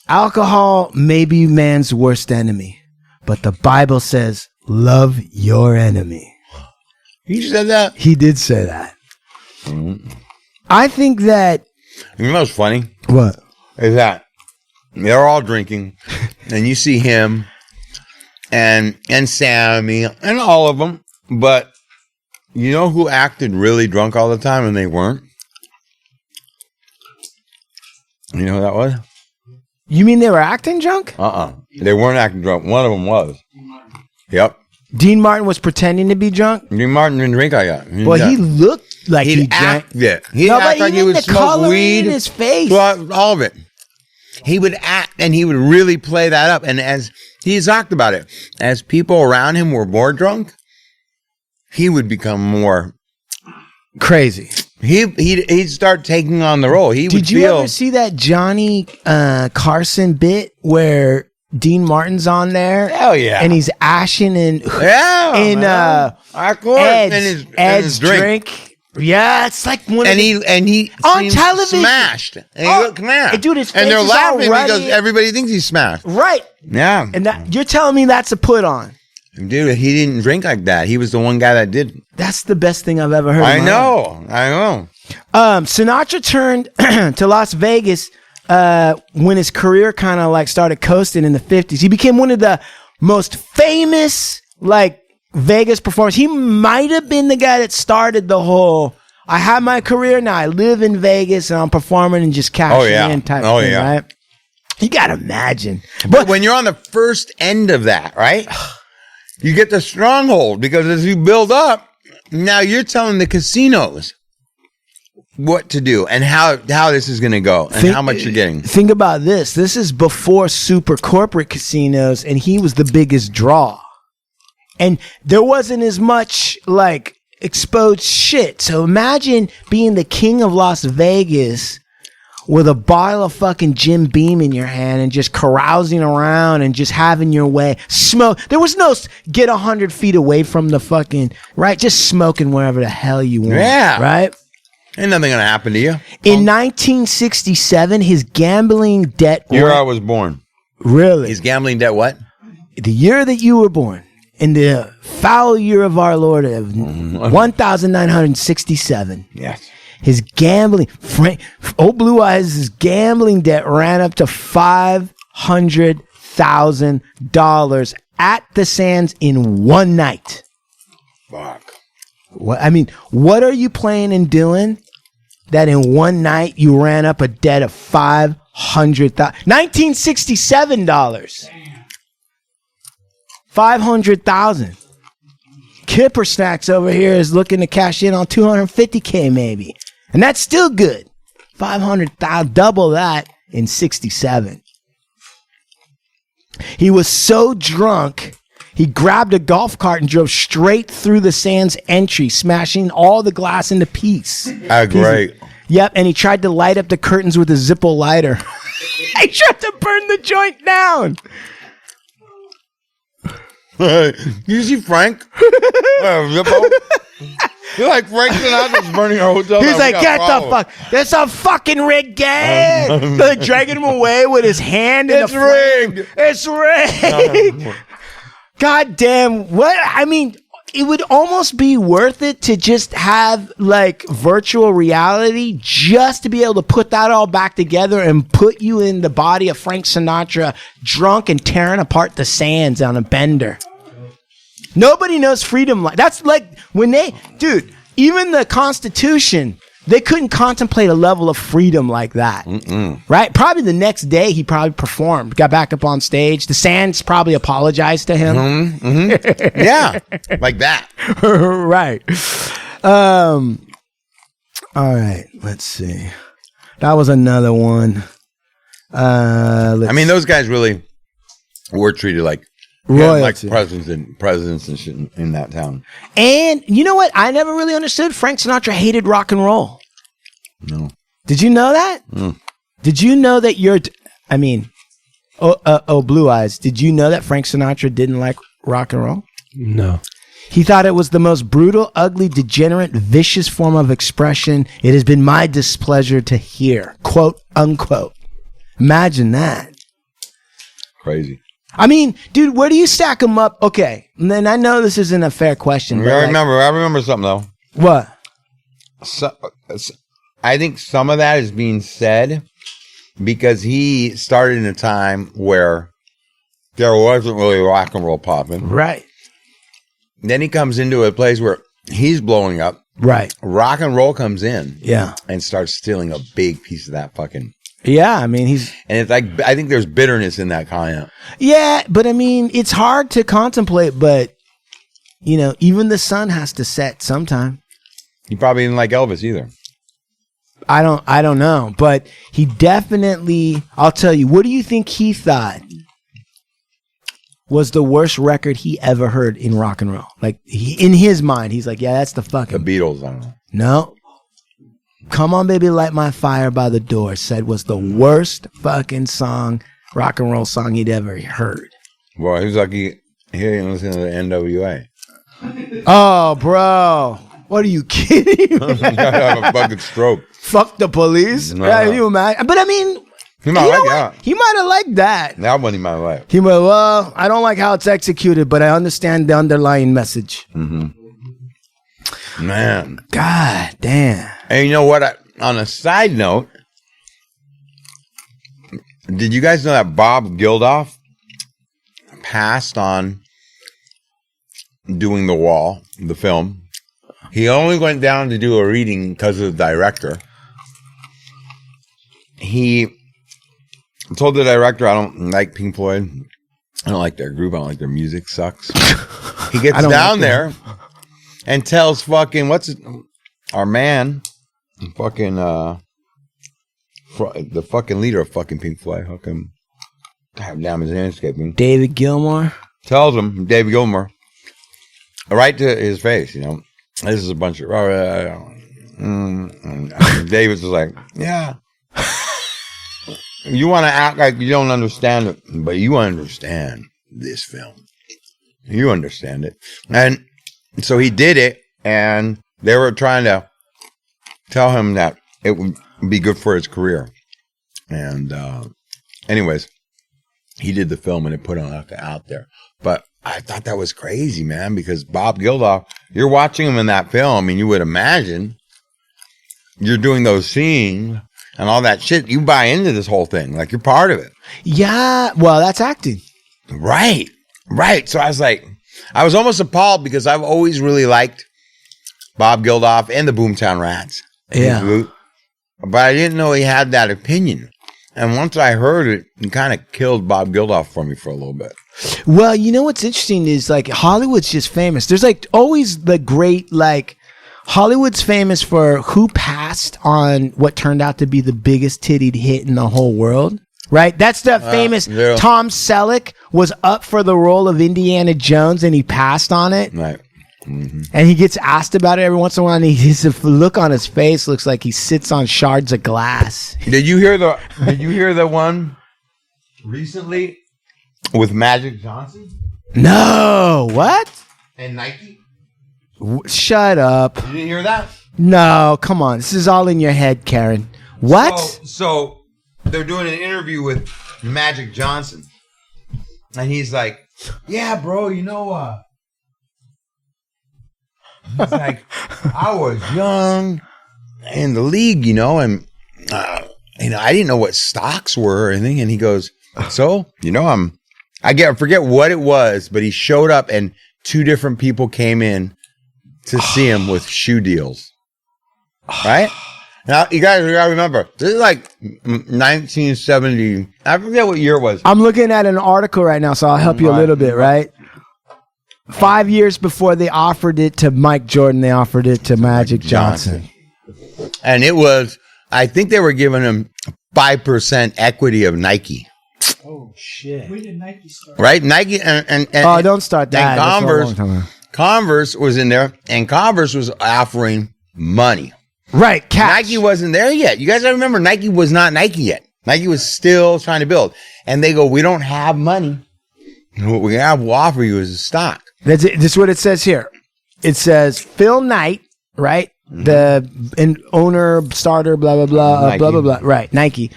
Speaker 1: alcohol may be man's worst enemy, but the Bible says, love your enemy.
Speaker 2: He said that?
Speaker 1: He did say that. I think that...
Speaker 2: You know what's funny?
Speaker 1: What?
Speaker 2: Is that they're all drinking, and you see him and Sammy and all of them, but you know who acted really drunk all the time and they weren't? You know who that was?
Speaker 1: You mean they were acting drunk?
Speaker 2: They weren't acting drunk. One of them was. Yep.
Speaker 1: Dean Martin was pretending to be drunk?
Speaker 2: Dean Martin didn't drink I got.
Speaker 1: Well, he looked like he drank.
Speaker 2: Yeah. He'd
Speaker 1: No,
Speaker 2: act
Speaker 1: but
Speaker 2: like he
Speaker 1: even
Speaker 2: would
Speaker 1: the
Speaker 2: smoke
Speaker 1: coloring
Speaker 2: weed.
Speaker 1: in his face.
Speaker 2: Well, all of it. He would act, and he would really play that up. And as he's talked about it, as people around him were more drunk, he would become more
Speaker 1: crazy.
Speaker 2: He'd start taking on the role.
Speaker 1: Did you ever see that Johnny Carson bit where Dean Martin's on there?
Speaker 2: Hell yeah.
Speaker 1: And he's ashing in Ed's drink. Yeah, it's like one
Speaker 2: and he
Speaker 1: on television
Speaker 2: smashed. And he looked mad.
Speaker 1: Dude, his face
Speaker 2: and they're
Speaker 1: is
Speaker 2: laughing
Speaker 1: already...
Speaker 2: because everybody thinks he's smashed.
Speaker 1: Right.
Speaker 2: Yeah.
Speaker 1: And that, you're telling me that's a put on.
Speaker 2: Dude, he didn't drink like that. He was the one guy that didn't.
Speaker 1: That's the best thing I've ever heard.
Speaker 2: I know.
Speaker 1: Sinatra turned to Las Vegas when his career kind of like started coasting in the 50s. He became one of the most famous like Vegas performers. He might have been the guy that started the whole, I have my career now, I live in Vegas and I'm performing and just cashing in type thing, right? You gotta imagine.
Speaker 2: But when you're on the first end of that, right? You get the stronghold because as you build up, now you're telling the casinos what to do and how this is going to go and how much you're getting.
Speaker 1: Think about this. This is before super corporate casinos, and he was the biggest draw. And there wasn't as much like exposed shit. So imagine being the king of Las Vegas with a bottle of fucking Jim Beam in your hand and just carousing around and just having your way. Smoke. There was no get 100 feet away from the fucking, right? Just smoking wherever the hell you want.
Speaker 2: Yeah.
Speaker 1: Right?
Speaker 2: Ain't nothing going to happen to you.
Speaker 1: In 1967, his gambling debt...
Speaker 2: Year I was born.
Speaker 1: Really?
Speaker 2: His gambling debt what?
Speaker 1: The year that you were born. In the foul year of our Lord of 1967.
Speaker 2: Yes.
Speaker 1: His gambling, old Blue Eyes' his gambling debt ran up to $500,000 at the Sands in one night.
Speaker 2: Fuck.
Speaker 1: What are you playing and doing that in one night you ran up a debt of $500,000? $1967. $500,000. Kipper Snacks over here is looking to cash in on $250K maybe. And that's still good. $500,000, double that in 67. He was so drunk, he grabbed a golf cart and drove straight through the Sands entry, smashing all the glass into pieces.
Speaker 2: Great.
Speaker 1: Yep, and he tried to light up the curtains with a Zippo lighter. He tried to burn the joint down.
Speaker 2: You see Frank? Zippo? You're like Frank Sinatra's burning our hotel.
Speaker 1: He's like, get the fuck. There's a fucking rigged gang. They're dragging him away with his hand in the flame.
Speaker 2: Rigged.
Speaker 1: It's rigged. God damn. What? I mean, it would almost be worth it to just have like virtual reality just to be able to put that all back together and put you in the body of Frank Sinatra drunk and tearing apart the Sands on a bender. Nobody knows freedom. That's like when even the Constitution, they couldn't contemplate a level of freedom like that. Right? Probably the next day he probably performed, got back up on stage. The Sands probably apologized to him.
Speaker 2: Yeah, like that.
Speaker 1: Right. All right. Let's see. That was another one.
Speaker 2: Those guys really were treated like
Speaker 1: royalty,
Speaker 2: like presidents and shit in that town.
Speaker 1: And you know what? I never really understood. Frank Sinatra hated rock and roll.
Speaker 2: No.
Speaker 1: Did you know that? Did you know that Blue Eyes, did you know that Frank Sinatra didn't like rock and roll?
Speaker 4: No.
Speaker 1: He thought it was the most brutal, ugly, degenerate, vicious form of expression it has been my displeasure to hear. Quote, unquote. Imagine that.
Speaker 2: Crazy.
Speaker 1: I mean, dude, where do you stack him up? Okay, and then I know this isn't a fair question.
Speaker 2: I remember something, though.
Speaker 1: What?
Speaker 2: So, I think some of that is being said because he started in a time where there wasn't really rock and roll popping.
Speaker 1: Right.
Speaker 2: Then he comes into a place where he's blowing up.
Speaker 1: Right.
Speaker 2: Rock and roll comes in.
Speaker 1: Yeah.
Speaker 2: And starts stealing a big piece of that fucking.
Speaker 1: Yeah, I mean, and
Speaker 2: it's like, I think there's bitterness in that comment.
Speaker 1: Yeah, but I mean, it's hard to contemplate, but, you know, even the sun has to set sometime.
Speaker 2: He probably didn't like Elvis either.
Speaker 1: I don't know, but he definitely, I'll tell you, what do you think he thought was the worst record he ever heard in rock and roll? Like, in his mind, he's like, yeah, that's the fucking...
Speaker 2: The Beatles, I don't know.
Speaker 1: No. Come On Baby Light My Fire by the Doors said was the worst fucking song, rock and roll song he'd ever heard.
Speaker 2: Well, he was lucky he didn't listen to the NWA.
Speaker 1: Oh, bro. What are you kidding?
Speaker 2: I have a fucking stroke.
Speaker 1: Fuck the police.
Speaker 2: No.
Speaker 1: Yeah, you imagine? But I mean...
Speaker 2: He might like that.
Speaker 1: He might have liked that.
Speaker 2: That one he might like.
Speaker 1: He went, well, I don't like how it's executed, but I understand the underlying message.
Speaker 2: Mm-hmm. Man.
Speaker 1: God damn.
Speaker 2: And you know what? On a side note, did you guys know that Bob Geldof passed on doing The Wall, the film? He only went down to do a reading because of the director. He told the director, I don't like Pink Floyd. I don't like their group. I don't like their music. Sucks. He gets down there and tells fucking, our man, fucking, the fucking leader of fucking Pink Floyd. God damn, his name escaped me.
Speaker 1: David Gilmour.
Speaker 2: Tells him, David Gilmour, right to his face, you know, this is a bunch of, David's just like, yeah. You want to act like you don't understand it, but you understand this film. You understand it. And so he did it, and they were trying to tell him that it would be good for his career. And anyways, he did the film, and it put it out there. But I thought that was crazy, man, because Bob Geldof, you're watching him in that film, and you would imagine you're doing those scenes and all that shit. You buy into this whole thing. Like, you're part of it.
Speaker 1: Yeah. Well, that's acting.
Speaker 2: Right. So I was like, I was almost appalled because I've always really liked Bob Geldof and the Boomtown Rats.
Speaker 1: Yeah.
Speaker 2: But I didn't know he had that opinion. And once I heard it, it kind of killed Bob Geldof for me for a little bit.
Speaker 1: Well, you know what's interesting is, like, Hollywood's just famous. There's, like, always the great, like, Hollywood's famous for who passed on what turned out to be the biggest tittied hit in the whole world, right? That's the famous
Speaker 2: yeah.
Speaker 1: Tom Selleck was up for the role of Indiana Jones and he passed on it.
Speaker 2: Right. Mm-hmm.
Speaker 1: And he gets asked about it every once in a while, and his look on his face looks like he sits on shards of glass.
Speaker 2: Did you hear the one recently with Magic Johnson?
Speaker 1: No, what?
Speaker 2: And Nike?
Speaker 1: Shut up.
Speaker 2: You didn't hear that?
Speaker 1: No, come on. This is all in your head, Karen. What?
Speaker 2: So they're doing an interview with Magic Johnson. And he's like, yeah, bro, you know, he's like, I was young in the league, you know, and I didn't know what stocks were or anything. And he goes, so, you know, I forget what it was, but he showed up and two different people came in to see him with shoe deals. Right? Now, you guys gotta remember, this is like 1970. I forget what year it was.
Speaker 1: I'm looking at an article right now, so I'll help you a little bit, right? 5 years before they offered it to Mike Jordan, they offered it to Magic Johnson.
Speaker 2: And it was, I think they were giving him 5% equity of Nike.
Speaker 1: Oh, shit.
Speaker 5: When did Nike start?
Speaker 2: Right? Nike and
Speaker 1: oh, don't start that.
Speaker 2: And Converse was in there, and Converse was offering money.
Speaker 1: Right, cash.
Speaker 2: Nike wasn't there yet. You guys remember, Nike was not Nike yet. Nike was still trying to build. And they go, we don't have money. What we have will offer you is a stock.
Speaker 1: That's it. This is what it says here. It says Phil Knight, right? The owner, starter, blah, blah, blah, blah, blah, blah. Right, Nike.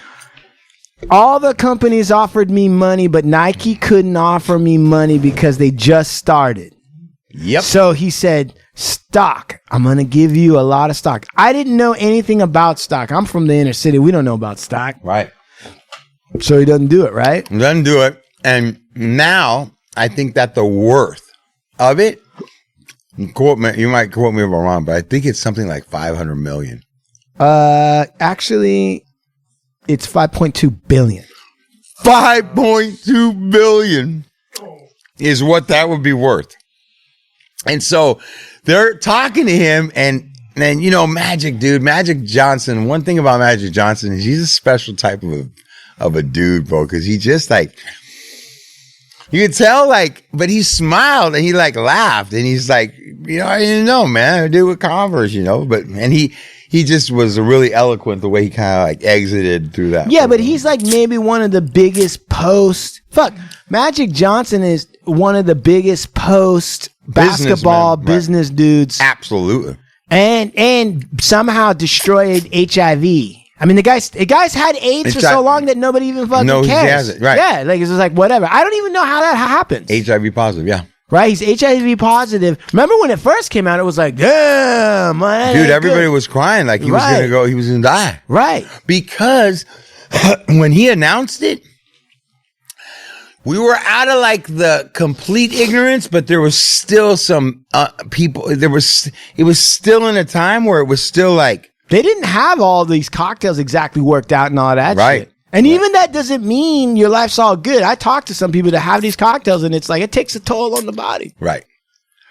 Speaker 1: All the companies offered me money, but Nike couldn't offer me money because they just started.
Speaker 2: Yep.
Speaker 1: So he said, stock. I'm going to give you a lot of stock. I didn't know anything about stock. I'm from the inner city. We don't know about stock.
Speaker 2: Right.
Speaker 1: So he doesn't do it, right?
Speaker 2: He doesn't do it. And now I think that the worth of it, you might quote me if I'm wrong, but I think it's something like 500 million.
Speaker 1: Actually, it's 5.2 billion.
Speaker 2: 5.2 billion is what that would be worth. And so they're talking to him, and you know, Magic Johnson. One thing about Magic Johnson is he's a special type of a dude, bro, because he just like, you could tell, like, but he smiled and he like laughed and he's like, you know, I didn't know, man, I do with Converse, you know, and he just was really eloquent the way he kind of like exited through that.
Speaker 1: Yeah, but he's like maybe one of the biggest Magic Johnson is one of the biggest basketball business dudes.
Speaker 2: Absolutely.
Speaker 1: And somehow destroyed HIV. I mean, the guy's had AIDS for so long that nobody even fucking cares.
Speaker 2: He has it, right.
Speaker 1: Yeah, like it's just like whatever. I don't even know how that happens.
Speaker 2: HIV positive, yeah.
Speaker 1: Right, he's HIV positive. Remember when it first came out, it was like, damn, man,
Speaker 2: dude, everybody was crying like he was gonna die.
Speaker 1: Right.
Speaker 2: Because when he announced it, we were out of like the complete ignorance, but there was still some people. It was still in a time where it was still like
Speaker 1: they didn't have all these cocktails exactly worked out and all that shit. And even that doesn't mean your life's all good. I talk to some people that have these cocktails and it's like it takes a toll on the body.
Speaker 2: Right.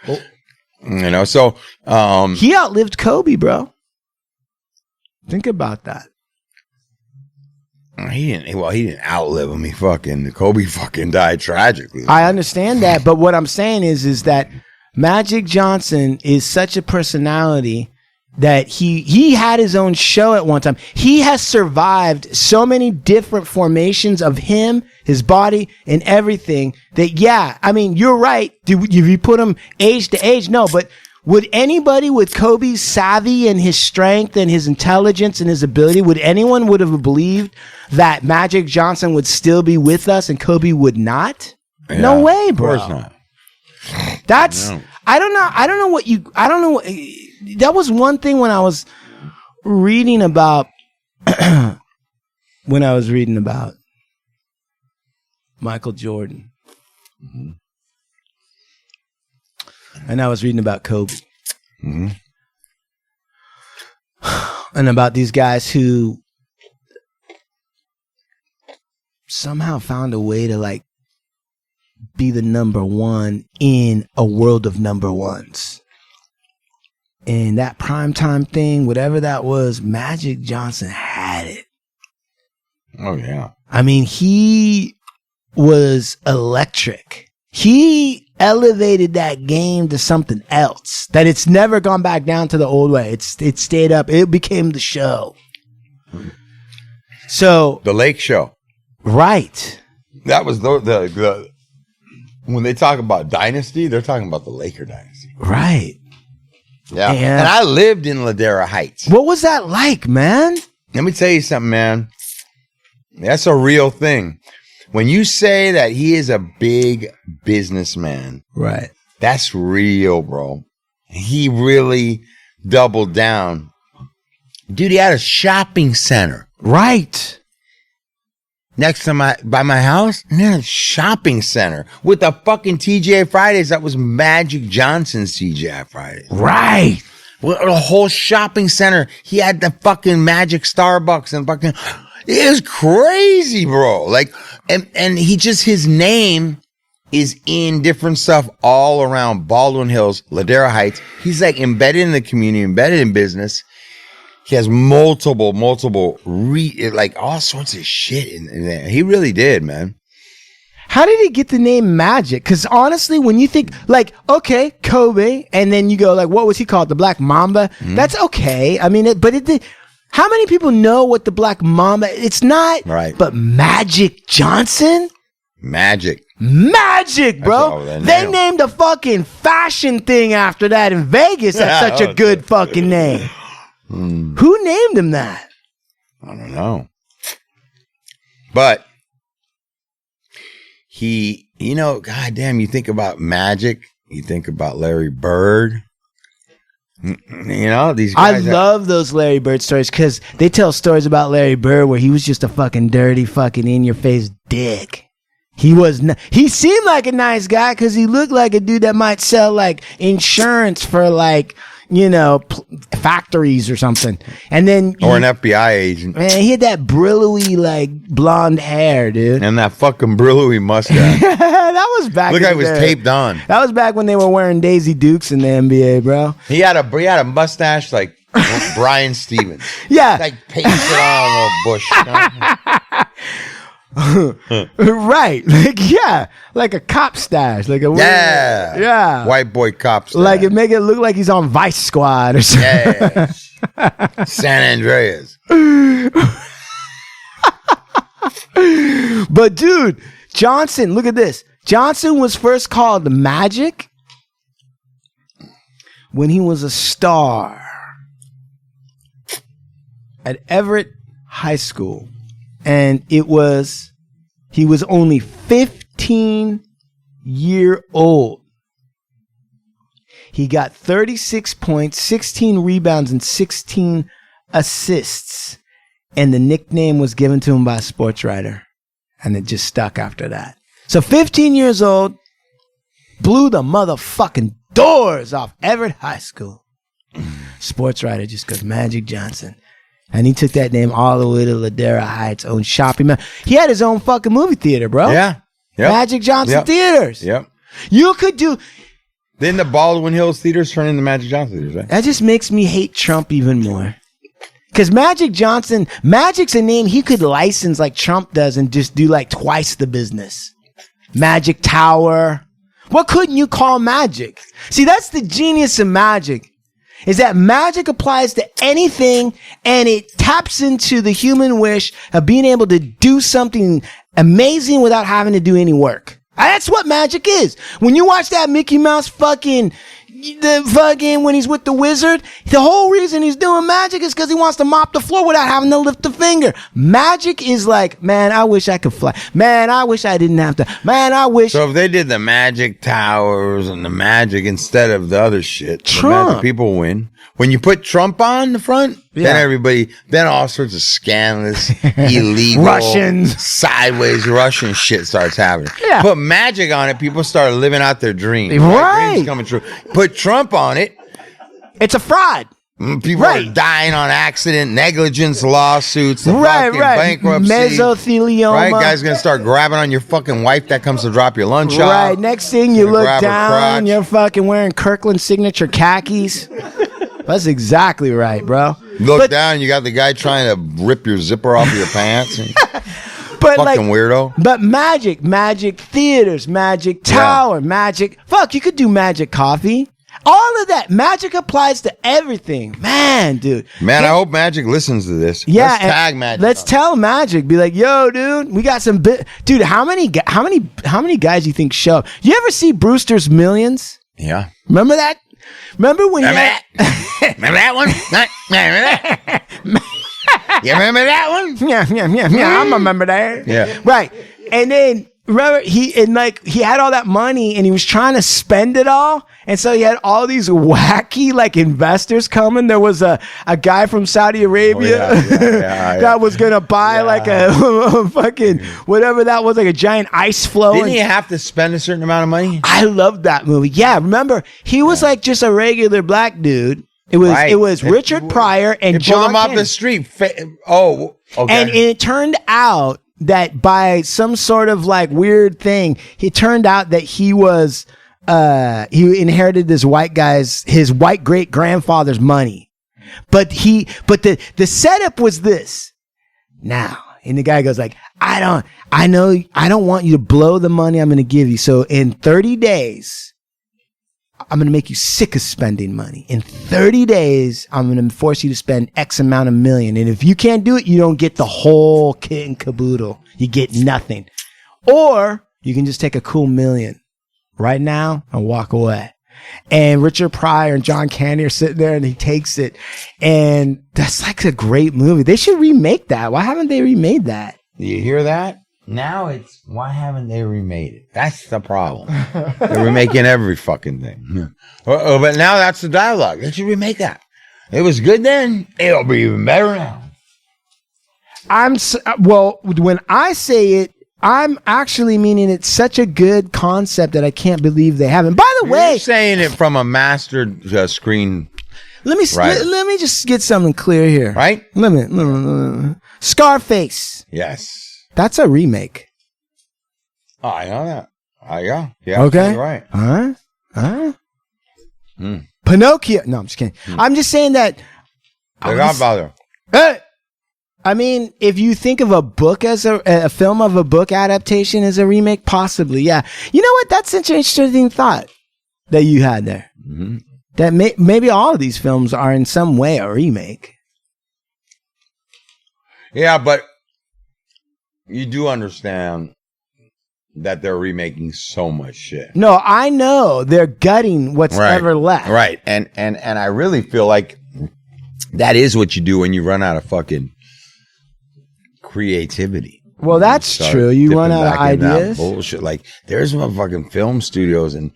Speaker 2: Well, you know, so
Speaker 1: he outlived Kobe, bro. Think about that.
Speaker 2: He didn't outlive him. Kobe fucking died tragically.
Speaker 1: I understand that, but what I'm saying is that Magic Johnson is such a personality that he had his own show at one time. He has survived so many different formations of him, his body, and everything that, yeah, I mean, you're right. If you put him age to age, no, but would anybody with Kobe's savvy and his strength and his intelligence and his ability, would anyone would have believed that Magic Johnson would still be with us and Kobe would not? Yeah, no way, bro.
Speaker 2: Of course not.
Speaker 1: That's, no. I don't know. That was one thing when I was reading about, Michael Jordan. Mm-hmm. And I was reading about Kobe. Mm-hmm. And about these guys who somehow found a way to like be the number one in a world of number ones. And that primetime thing, whatever that was, Magic Johnson had it.
Speaker 2: Oh, yeah.
Speaker 1: I mean, he was electric. He elevated that game to something else. That it's never gone back down to the old way. It stayed up. It became the show. So
Speaker 2: the Lake Show.
Speaker 1: Right.
Speaker 2: That was the when they talk about dynasty, they're talking about the Laker dynasty.
Speaker 1: Right.
Speaker 2: Yeah. And I lived in Ladera Heights.
Speaker 1: What was that like, man?
Speaker 2: Let me tell you something, man. That's a real thing. When you say that he is a big businessman,
Speaker 1: right?
Speaker 2: That's real, bro. He really doubled down. Dude, he had a shopping center.
Speaker 1: Right.
Speaker 2: Next to by my house, and then a shopping center with a fucking TGI Fridays. That was Magic Johnson's TGI Fridays.
Speaker 1: Right.
Speaker 2: Well, a whole shopping center. He had the fucking Magic Starbucks and fucking, it was crazy, bro. Like, and he just, his name is in different stuff all around Baldwin Hills, Ladera Heights. He's like embedded in the community, embedded in business. He has multiple, like all sorts of shit in there. He really did, man.
Speaker 1: How did he get the name Magic? Because honestly, when you think like, okay, Kobe, and then you go like, what was he called? The Black Mamba? Mm-hmm. That's okay. I mean, how many people know what the Black Mamba? It's not,
Speaker 2: right?
Speaker 1: But Magic Johnson?
Speaker 2: Magic.
Speaker 1: Magic, bro. They named a fucking fashion thing after that in Vegas. That's such a good fucking name. Who named him that?
Speaker 2: I don't know. But he, goddamn, you think about Magic, you think about Larry Bird. These guys. I
Speaker 1: love those Larry Bird stories because they tell stories about Larry Bird where he was just a fucking dirty, fucking in-your-face dick. He seemed like a nice guy because he looked like a dude that might sell like insurance for like, factories or something. And then
Speaker 2: or an FBI agent.
Speaker 1: Man, he had that brillowy like blonde hair, dude.
Speaker 2: And that fucking brillowy mustache.
Speaker 1: That was back.
Speaker 2: Look like it was taped on.
Speaker 1: That was back when they were wearing Daisy Dukes in the NBA, bro.
Speaker 2: He had a mustache like Brian Stevens.
Speaker 1: Yeah.
Speaker 2: Like pasted on a little bush.
Speaker 1: Right, like a cop stash, like a
Speaker 2: white boy cop stash.
Speaker 1: Like it make it look like he's on Vice Squad or something.
Speaker 2: Yes. San Andreas.
Speaker 1: But dude, Johnson, look at this. Johnson was first called Magic when he was a star at Everett High School. And he was only 15-year-old. He got 36 points, 16 rebounds, and 16 assists. And the nickname was given to him by a sports writer. And it just stuck after that. So 15 years old, blew the motherfucking doors off Everett High School. Sports writer just goes, Magic Johnson. And he took that name all the way to Ladera Heights, own shopping mall. He had his own fucking movie theater, bro.
Speaker 2: Yeah. Yep.
Speaker 1: Magic Johnson Theaters.
Speaker 2: Yep.
Speaker 1: You could do...
Speaker 2: Then the Baldwin Hills Theaters turn into Magic Johnson Theaters, right?
Speaker 1: That just makes me hate Trump even more. Because Magic's a name he could license like Trump does and just do like twice the business. Magic Tower. What couldn't you call Magic? See, that's the genius of Magic. Is that magic applies to anything and it taps into the human wish of being able to do something amazing without having to do any work. That's what magic is. When you watch that Mickey Mouse when he's with the wizard, the whole reason he's doing magic is because he wants to mop the floor without having to lift a finger. Magic is like, man, I wish I could fly. Man, I wish I didn't have to. Man, I wish.
Speaker 2: So if they did the magic towers and the magic instead of the other shit,
Speaker 1: Trump,
Speaker 2: the magic people win. When you put Trump on the front, then all sorts of scandalous, illegal,
Speaker 1: Russians,
Speaker 2: sideways Russian shit starts happening.
Speaker 1: Yeah.
Speaker 2: Put magic on it, people start living out their dreams.
Speaker 1: Right.
Speaker 2: Dreams coming true. Put Trump on it.
Speaker 1: It's a fraud.
Speaker 2: People are dying on accident, negligence lawsuits, bankruptcy.
Speaker 1: Mesothelioma.
Speaker 2: Right, guys gonna start grabbing on your fucking wife that comes to drop your lunch off.
Speaker 1: Right, next thing you look down, you're fucking wearing Kirkland signature khakis. That's exactly right, bro.
Speaker 2: Look down, you got the guy trying to rip your zipper off of your pants.
Speaker 1: But
Speaker 2: fucking weirdo.
Speaker 1: But magic theaters, magic tower, magic. Fuck, you could do magic coffee. All of that. Magic applies to everything. Man, dude.
Speaker 2: Man, I hope Magic listens to this.
Speaker 1: Yeah.
Speaker 2: Let's tag Magic.
Speaker 1: Let's tell Magic. Be like, yo, dude, we got some dude, how many guys do you think show up? You ever see Brewster's Millions?
Speaker 2: Yeah.
Speaker 1: Remember that? Remember when
Speaker 2: Remember that one? Remember that? You remember that one?
Speaker 1: Yeah. I remember that.
Speaker 2: Yeah.
Speaker 1: Right. And then remember he had all that money and he was trying to spend it all. And so he had all these wacky like investors coming. There was a guy from Saudi Arabia that was gonna buy like a fucking whatever that was, like a giant ice flow.
Speaker 2: Didn't he have to spend a certain amount of money?
Speaker 1: I love that movie. Yeah, remember he was like just a regular black dude. It was Richard Pryor and John
Speaker 2: pulled him off
Speaker 1: Kennedy.
Speaker 2: the street. Okay.
Speaker 1: And it turned out that by some sort of like weird thing, it turned out that he was he inherited his white great grandfather's money. But the setup was this. Now, and the guy goes like, I don't want you to blow the money I'm going to give you. So in 30 days, I'm going to make you sick of spending money. In 30 days, I'm going to force you to spend X amount of million. And if you can't do it, you don't get the whole kit and caboodle. You get nothing. Or You can just take a cool $1 million right now and walk away. And Richard Pryor and John Candy are sitting there and he takes it. And that's like a great movie. They should remake that. Why haven't they remade that?
Speaker 2: You hear that? Now it's, why haven't they remade it? That's the problem. They're remaking every fucking thing. But now that's the dialogue. They should remake that. It was good then. It'll be even better now.
Speaker 1: Well, when I say it, I'm actually meaning it's such a good concept that I can't believe they haven't. By the way,
Speaker 2: you're saying it from a mastered screen.
Speaker 1: Let me just get something clear here.
Speaker 2: Right?
Speaker 1: Let me. Scarface.
Speaker 2: Yes.
Speaker 1: That's a remake.
Speaker 2: Oh, I know that. Yeah.
Speaker 1: Okay.
Speaker 2: Right.
Speaker 1: Pinocchio. No, I'm just kidding. I'm just saying that.
Speaker 2: The Godfather.
Speaker 1: I mean, if you think of a book as a film of a book adaptation as a remake, possibly, yeah. You know what? That's such an interesting thought that you had there. Mm-hmm. That maybe all of these films are in some way a remake.
Speaker 2: Yeah, but you do understand that they're remaking so much shit.
Speaker 1: No, I know they're gutting what's ever left.
Speaker 2: Right, and I really feel like that is what you do when you run out of fucking creativity.
Speaker 1: Well, that's true. You run out of ideas.
Speaker 2: Bullshit. Like there's motherfucking film studios and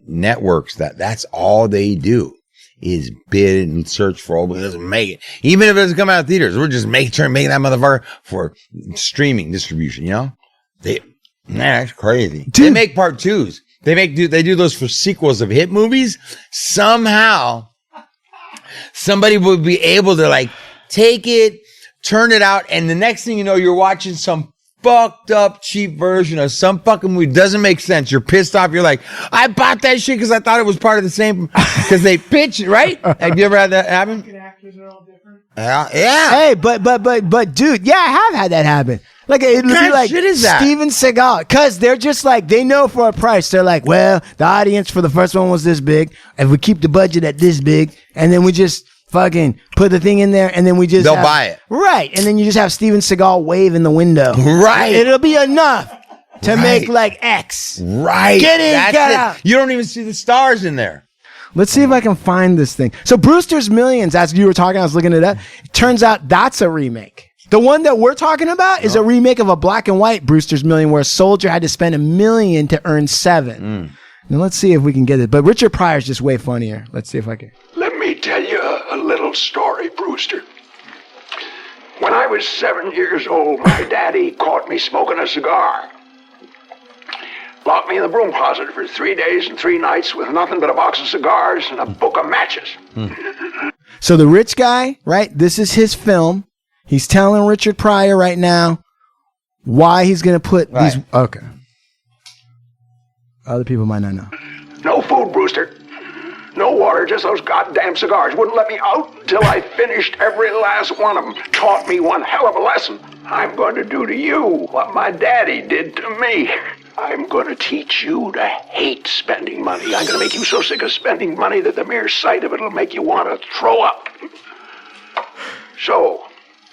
Speaker 2: networks that's all they do is bid and search for all, but it doesn't make it. Even if it doesn't come out of theaters, we're just making that motherfucker for streaming distribution. You know, that's crazy. Dude. They make part twos. They do those for sequels of hit movies. Somehow, somebody would be able to like take it, turn it out, and the next thing you know, you're watching some fucked up cheap version of some fucking movie. Doesn't make sense. You're pissed off. You're like, I bought that shit because I thought it was part of the same, because they pitch it, right? Have you ever had that happen?
Speaker 5: Actors are all different.
Speaker 2: Yeah.
Speaker 1: Hey, but dude, yeah, I have had that happen. Like it'd be like
Speaker 2: shit is that?
Speaker 1: Steven Seagal, because they're just like, they know for a price. They're like, well, the audience for the first one was this big. If we keep the budget at this big, and then we just fucking put the thing in there, and then
Speaker 2: they'll buy it.
Speaker 1: Right. And then you just have Steven Seagal wave in the window.
Speaker 2: Right.
Speaker 1: It'll be enough to make like X.
Speaker 2: Right.
Speaker 1: Get in, get out.
Speaker 2: You don't even see the stars in there.
Speaker 1: Let's see if I can find this thing. So Brewster's Millions, as you were talking, I was looking it up. It turns out that's a remake. The one that we're talking about is a remake of a black and white Brewster's Million, where a soldier had to spend $1 million to earn $7. Now let's see if we can get it. But Richard Pryor's just way funnier. Let's see if I can.
Speaker 8: Let me tell you a little story, Brewster. When I was 7 years old, my daddy caught me smoking a cigar. Locked me in the broom closet for 3 days and 3 nights with nothing but a box of cigars and a book of matches.
Speaker 1: So the rich guy, right? This is his film. He's telling Richard Pryor right now why he's going to put these. Okay. Other people might not know.
Speaker 8: No food, Brewster. No water, just those goddamn cigars. Wouldn't let me out until I finished every last one of them. Taught me one hell of a lesson. I'm going to do to you what my daddy did to me. I'm going to teach you to hate spending money. I'm going to make you so sick of spending money that the mere sight of it will make you want to throw up. So,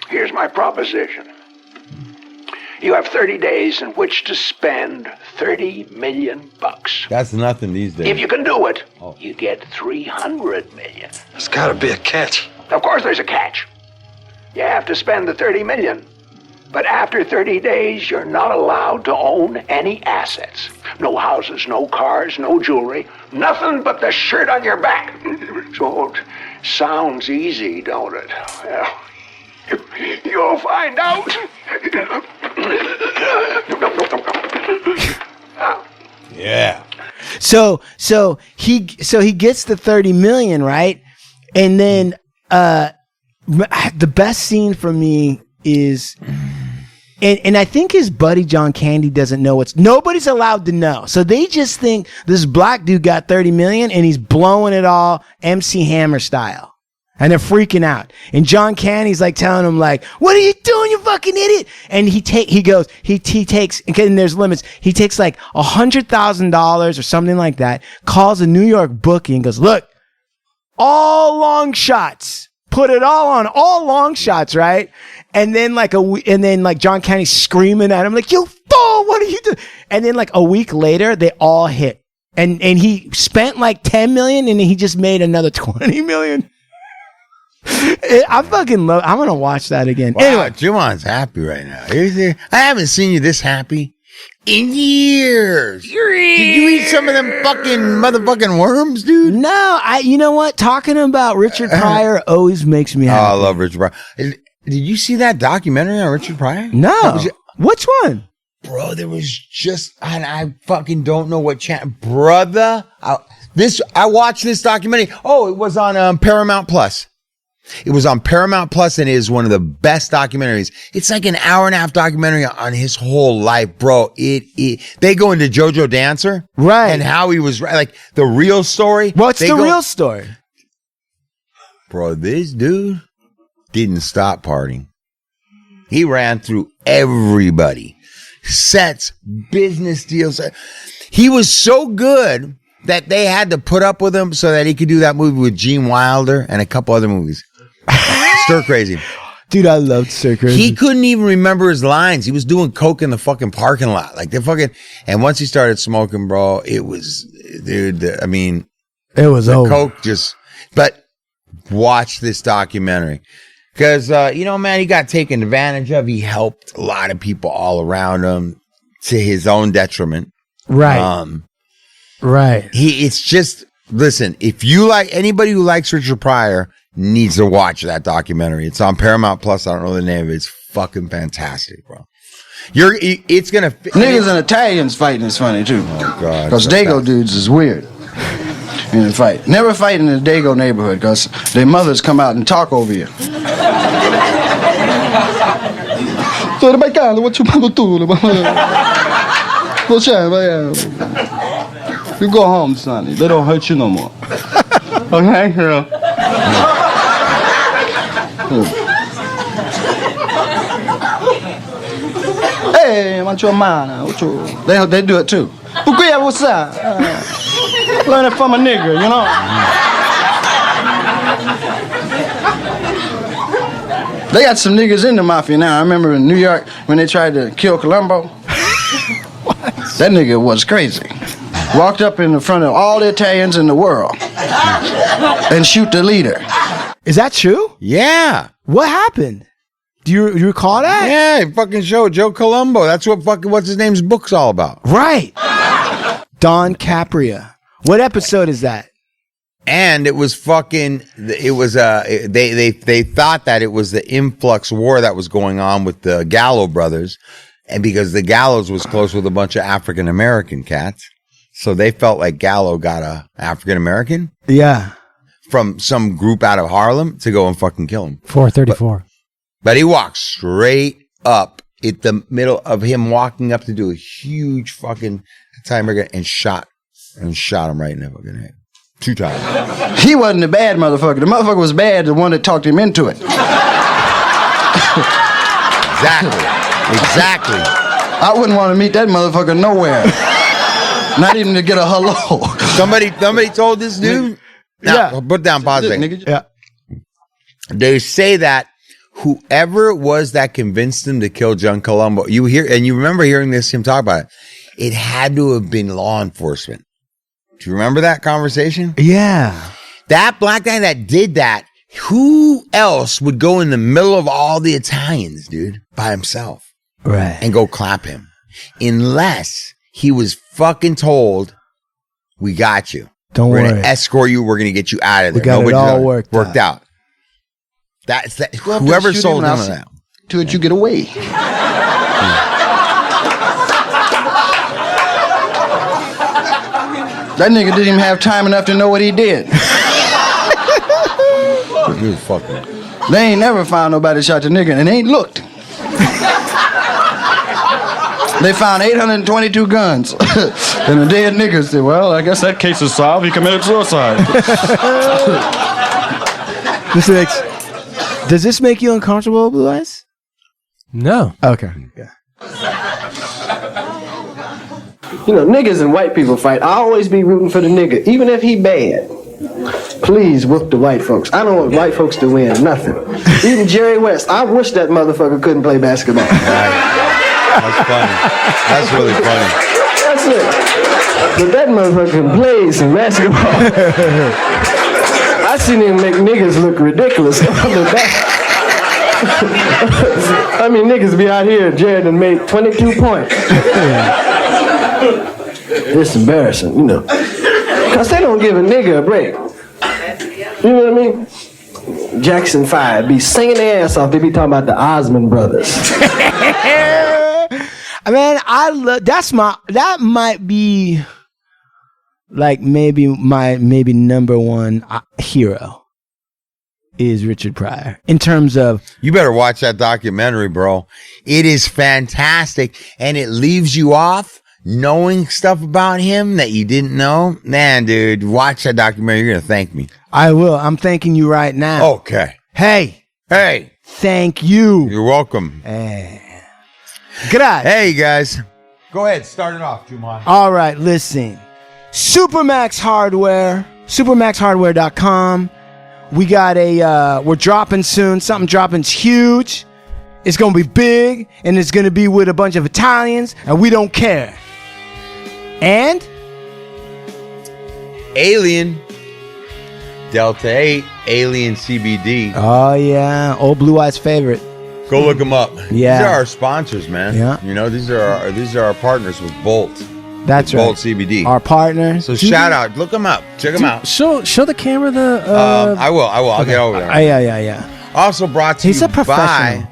Speaker 8: here's my proposition. You have 30 days in which to spend $30 million.
Speaker 2: That's nothing these days.
Speaker 8: If you can do it, you get $300 million.
Speaker 6: There's got to be a catch.
Speaker 8: Of course there's a catch. You have to spend the $30 million. But after 30 days, you're not allowed to own any assets. No houses, no cars, no jewelry. Nothing but the shirt on your back. So it sounds easy, don't it? Well, you'll find out.
Speaker 2: Yeah.
Speaker 1: So he gets the 30 million, right? And then the best scene for me is, and I think his buddy John Candy doesn't know nobody's allowed to know. So they just think this black dude got 30 million and he's blowing it all MC Hammer style. And they're freaking out. And John Candy's like telling him like, what are you doing, you fucking idiot? And he takes, and there's limits. He takes like $100,000 or something like that, calls a New York bookie and goes, look, all long shots. Put it all on all long shots, right? And then like John Candy screaming at him like, you fool, what are you doing? And then like a week later, they all hit. And he spent like 10 million and he just made another 20 million. I fucking love. I'm gonna watch that again.
Speaker 2: Wow,
Speaker 1: Anyway,
Speaker 2: Jumon's happy right now. I haven't seen you this happy in years. Did you eat some of them fucking motherfucking worms, dude?
Speaker 1: no, you know what? Talking about Richard Pryor always makes me
Speaker 2: Oh,
Speaker 1: happy.
Speaker 2: I love Richard Pryor. Did you see that documentary on Richard Pryor?
Speaker 1: No, which one?
Speaker 2: Bro, there was just, and I fucking don't know what channel. Brother, I watched this documentary. Oh, it was on Paramount Plus. It was on Paramount Plus, and it is one of the best documentaries. It's like an hour and a half documentary on his whole life, bro. They go into JoJo Dancer,
Speaker 1: Right.
Speaker 2: and how he was like the real story.
Speaker 1: What's the real story?
Speaker 2: Bro, this dude didn't stop partying. He ran through everybody, sets, business deals. He was so good that they had to put up with him so that he could do that movie with Gene Wilder and a couple other movies. Stir Crazy.
Speaker 1: Dude, I loved Stir Crazy.
Speaker 2: He couldn't even remember his lines. He was doing coke in the fucking parking lot. Like, and once he started smoking, bro, it was, dude, I mean,
Speaker 1: it was
Speaker 2: the
Speaker 1: over.
Speaker 2: coke but watch this documentary. Because, man, he got taken advantage of. He helped a lot of people all around him to his own detriment.
Speaker 1: Right. Right.
Speaker 2: It's just, listen, if you like, anybody who likes Richard Pryor needs to watch that documentary. It's on Paramount Plus. I don't know the name of it. It's fucking fantastic, bro. It's going to.
Speaker 9: Niggas and Italians fighting is funny, too.
Speaker 2: Oh, God.
Speaker 9: Because Dago dudes is weird in the fight. Never fight in the Dago neighborhood because their mothers come out and talk over you. You go home, Sonny. They don't hurt you no more. Okay, girl. Hey, want your man? They do it too. What's up? Learn it from a nigger, you know. They got some niggas in the mafia now. I remember in New York when they tried to kill Columbo. That nigga was crazy. Walked up in the front of all the Italians in the world and shoot the leader.
Speaker 1: Is that true?
Speaker 2: Yeah.
Speaker 1: What happened? Do you recall that?
Speaker 2: Yeah, fucking show Joe Colombo. That's what fucking what's his name's book's all about.
Speaker 1: Right. Don Capria. What episode is that?
Speaker 2: And it was fucking. It was they thought that it was the influx war that was going on with the Gallo brothers, and because the Gallows was close with a bunch of African American cats, so they felt like Gallo got a African American.
Speaker 1: Yeah.
Speaker 2: From some group out of Harlem to go and fucking kill him.
Speaker 4: 434.
Speaker 2: But he walked straight up at the middle of him walking up to do a huge fucking timer and shot him right in the fucking head. 2 times.
Speaker 9: He wasn't the bad motherfucker. The motherfucker was bad, the one that talked him into it.
Speaker 2: Exactly.
Speaker 9: I wouldn't want to meet that motherfucker nowhere. Not even to get a hello.
Speaker 2: Somebody told this dude.
Speaker 1: Yeah.
Speaker 2: Put down pause.
Speaker 1: Yeah.
Speaker 2: They say that whoever it was that convinced him to kill John Colombo, you remember hearing him talk about it. It had to have been law enforcement. Do you remember that conversation?
Speaker 1: Yeah.
Speaker 2: That black guy that did that, who else would go in the middle of all the Italians, dude, by himself?
Speaker 1: Right.
Speaker 2: And go clap him. Unless he was fucking told, we got you.
Speaker 1: We're
Speaker 2: going to escort you. We're going to get you out of there.
Speaker 1: We got it all worked
Speaker 2: out. That's that. Whoever sold him that.
Speaker 9: To it, you get away. That nigga didn't even have time enough to know what he did.
Speaker 2: You fucking.
Speaker 9: They ain't never found nobody shot the nigga and they ain't looked. They found 822 guns. And the dead niggas said, well, I guess that case is solved. He committed suicide.
Speaker 1: Does this make you uncomfortable, Blue Eyes?
Speaker 4: No.
Speaker 1: Okay. Yeah.
Speaker 10: You know, niggas and white people fight. I always be rooting for the nigga, even if he bad. Please whoop the white folks. I don't want white folks to win nothing. Even Jerry West. I wish that motherfucker couldn't play basketball.
Speaker 2: That's funny. That's really funny.
Speaker 10: That's it. But that motherfucker plays some basketball. I seen him make niggas look ridiculous on the back. I mean, niggas be out here, Jared done made 22 points. It's embarrassing, you know. Because they don't give a nigga a break. You know what I mean? Jackson 5 be singing their ass off. They be talking about the Osmond brothers.
Speaker 1: Man, I love that might be like maybe my number one hero is Richard Pryor in terms of.
Speaker 2: You better watch that documentary, bro. It is fantastic, and it leaves you off knowing stuff about him that you didn't know. Man, dude, watch that documentary. You're gonna thank me.
Speaker 1: I will. I'm thanking you right now.
Speaker 2: Okay.
Speaker 1: Hey. Thank you.
Speaker 2: You're welcome.
Speaker 1: Good night.
Speaker 2: Hey, guys. Go ahead. Start it off, Chumahan.
Speaker 1: All right, listen. Supermax Hardware, supermaxhardware.com. We got we're dropping soon. Something dropping's huge. It's going to be big, and it's going to be with a bunch of Italians, and we don't care. And?
Speaker 2: Alien. Delta 8. Alien CBD.
Speaker 1: Oh, yeah. Old Blue Eyes favorite.
Speaker 2: Go look them up.
Speaker 1: Yeah.
Speaker 2: These are our sponsors, man.
Speaker 1: Yeah.
Speaker 2: You know, these are our partners with Bolt.
Speaker 1: That's
Speaker 2: with
Speaker 1: right.
Speaker 2: Bolt CBD.
Speaker 1: Our partner.
Speaker 2: So shout out. Look them up. Check them out.
Speaker 4: Show the camera the.
Speaker 2: I will. I'll get over there.
Speaker 1: Yeah.
Speaker 2: Also brought to
Speaker 1: He's
Speaker 2: you
Speaker 1: a professional.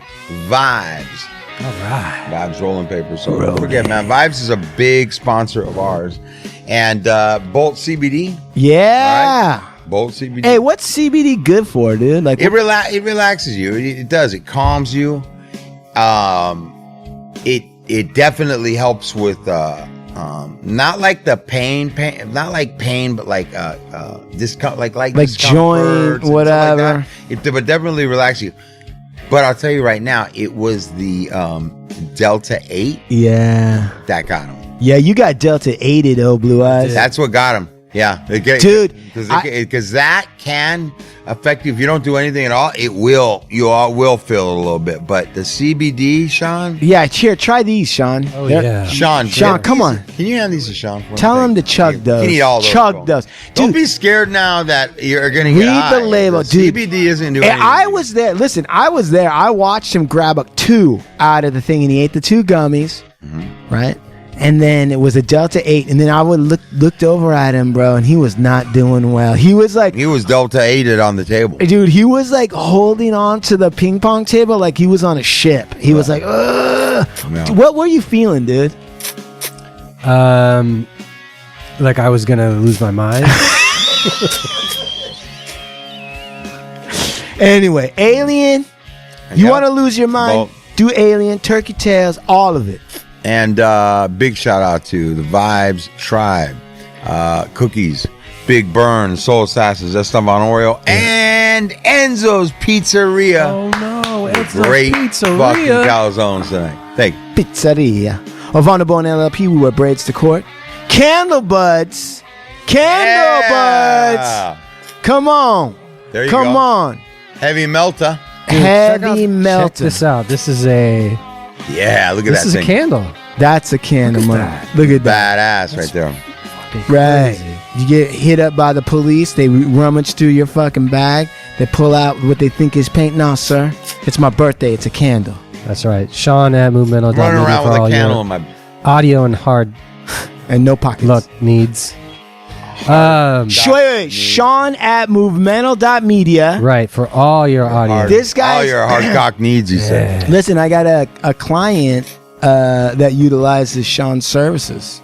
Speaker 2: by Vibes.
Speaker 4: All right.
Speaker 2: Vibes rolling paper. So don't forget, man. Vibes is a big sponsor of ours. And Bolt CBD.
Speaker 1: Yeah.
Speaker 2: Right? Bolt CBD.
Speaker 1: Hey, what's CBD good for, dude? Like
Speaker 2: it relaxes you. It does. It calms you. It definitely helps with not like the pain, not like pain, but like discomfort, like
Speaker 1: joint, whatever.
Speaker 2: It would definitely relax you. But I'll tell you right now, it was the Delta 8.
Speaker 1: Yeah.
Speaker 2: That got him.
Speaker 1: Yeah, you got Delta 8'd, old Blue Eyes.
Speaker 2: That's what got him. Yeah.
Speaker 1: Dude.
Speaker 2: Because that can affect you. If you don't do anything at all, you all will feel it a little bit. But the CBD, Sean?
Speaker 1: Yeah, here, try these, Sean.
Speaker 4: Oh, yeah.
Speaker 2: Sean,
Speaker 1: come on.
Speaker 2: Can you hand these to Sean?
Speaker 1: Tell him to chug those.
Speaker 2: You need all those.
Speaker 1: Chug those. Dude,
Speaker 2: don't be scared now that you're going to get high.
Speaker 1: Read the label, dude.
Speaker 2: CBD isn't doing anything.
Speaker 1: I was there. Listen, I was there. I watched him grab 2 out of the thing, and he ate the 2 gummies, right? And then it was a Delta 8, and then I looked over at him, bro, and he was not doing well. He was like...
Speaker 2: He was Delta 8'd on the table.
Speaker 1: Dude, he was like holding on to the ping pong table like he was on a ship. He was like, ugh.
Speaker 2: Yeah.
Speaker 1: What were you feeling, dude?
Speaker 4: Like I was going to lose my mind.
Speaker 1: Anyway, Alien. You want to lose your mind?
Speaker 2: Well,
Speaker 1: do Alien, Turkey Tails, all of it.
Speaker 2: And big shout out to the Vibes Tribe, Cookies, Big Burn, Soul Assassins, Esteban Oreo, and Enzo's Pizzeria.
Speaker 4: Oh no, Enzo's
Speaker 2: Great
Speaker 4: Pizzeria.
Speaker 2: fucking calzones tonight. Thank you.
Speaker 1: Pizzeria. Of Vonnerbone LLP, we wear braids to court. Candle buds. Buds. Come on.
Speaker 2: There you
Speaker 1: Come
Speaker 2: go.
Speaker 1: on.
Speaker 2: Heavy Melta.
Speaker 4: Dude,
Speaker 1: Heavy melter.
Speaker 4: Check this out. This is a
Speaker 2: Yeah, look at
Speaker 4: this
Speaker 2: that
Speaker 4: is
Speaker 2: thing.
Speaker 4: a candle.
Speaker 1: That's a candle, man. Look at that.
Speaker 2: Badass right there.
Speaker 1: Right.
Speaker 4: Crazy.
Speaker 1: You get hit up by the police. They rummage through your fucking bag. They pull out what they think is paint. No, sir. It's my birthday. It's a candle.
Speaker 4: That's right. Sean at movemental.
Speaker 2: Running around with a candle in my...
Speaker 4: audio and hard
Speaker 1: And no pockets.
Speaker 4: luck needs.
Speaker 1: Wait. Sean at movemental.media.
Speaker 4: Right, for all your audio.
Speaker 1: This guy.
Speaker 2: All your hard cock needs, he said.
Speaker 1: Listen, I got a client that utilizes Sean's services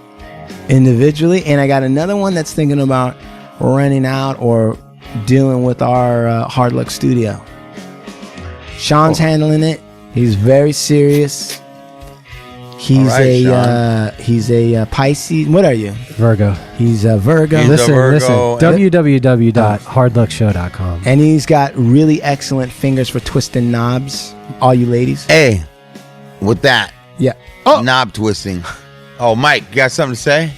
Speaker 1: individually, and I got another one that's thinking about renting out or dealing with our Hard Luck studio. Sean's handling it. He's very serious. He's he's a Pisces. What are you?
Speaker 4: Virgo.
Speaker 1: He's a Virgo.
Speaker 2: He's a
Speaker 4: Listen,
Speaker 2: Virgo.
Speaker 4: www.hardluckshow.com.
Speaker 1: And he's got really excellent fingers for twisting knobs. All you ladies.
Speaker 2: Hey, with that,
Speaker 1: Yeah.
Speaker 2: knob twisting. Oh, Mike, you got something to say?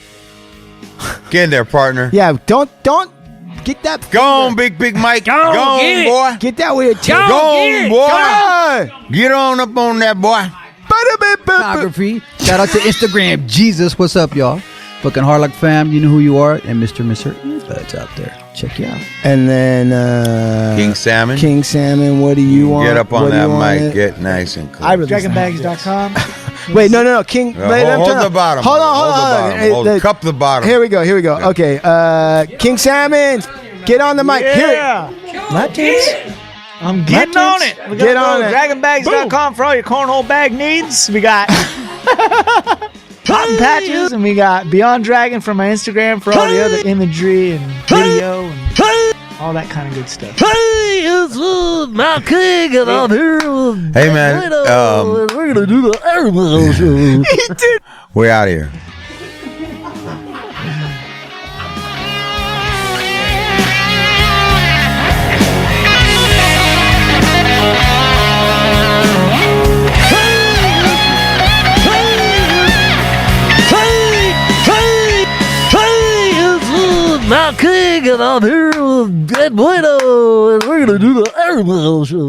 Speaker 2: Get in there, partner.
Speaker 1: Yeah. Don't get that.
Speaker 2: Go on, big Mike. Go on,
Speaker 4: get it.
Speaker 2: boy.
Speaker 1: Get that weird.
Speaker 2: Go on, boy.
Speaker 1: Come on.
Speaker 2: Get on up on that, boy.
Speaker 1: Ba-da-ba-ba.
Speaker 11: photography. Shout out to Instagram. Jesus, what's up, y'all? Fucking Hard Luck fam, you know who you are. And Mr. and Mr. Earbuds out there. Check you out.
Speaker 1: And then
Speaker 2: King Salmon.
Speaker 1: King Salmon, what do you want?
Speaker 2: Get up on
Speaker 1: What do
Speaker 2: that
Speaker 1: you want
Speaker 2: mic.
Speaker 1: it?
Speaker 2: Get nice and close.
Speaker 5: Dragonbags.com.
Speaker 1: Wait, no. King.
Speaker 2: Hold the bottom.
Speaker 1: Hold on.
Speaker 2: Hold cup the bottom.
Speaker 1: Here we go. Okay. King Salmon, get on the mic.
Speaker 5: Yeah.
Speaker 1: Here.
Speaker 5: I'm getting on it. We
Speaker 1: Get on it.
Speaker 5: Dragonbags.com for all your cornhole bag needs. We got cotton patches, and we got Beyond Dragon for my Instagram for all the other imagery and video and all that kind of good stuff.
Speaker 4: Hey, it's my king, and I'm here with
Speaker 2: Hey, man.
Speaker 4: we're gonna do the Airmail show.
Speaker 2: We're out of here.
Speaker 4: My king, and I'm here with Ed Bueno, and we're gonna do the Airmail show.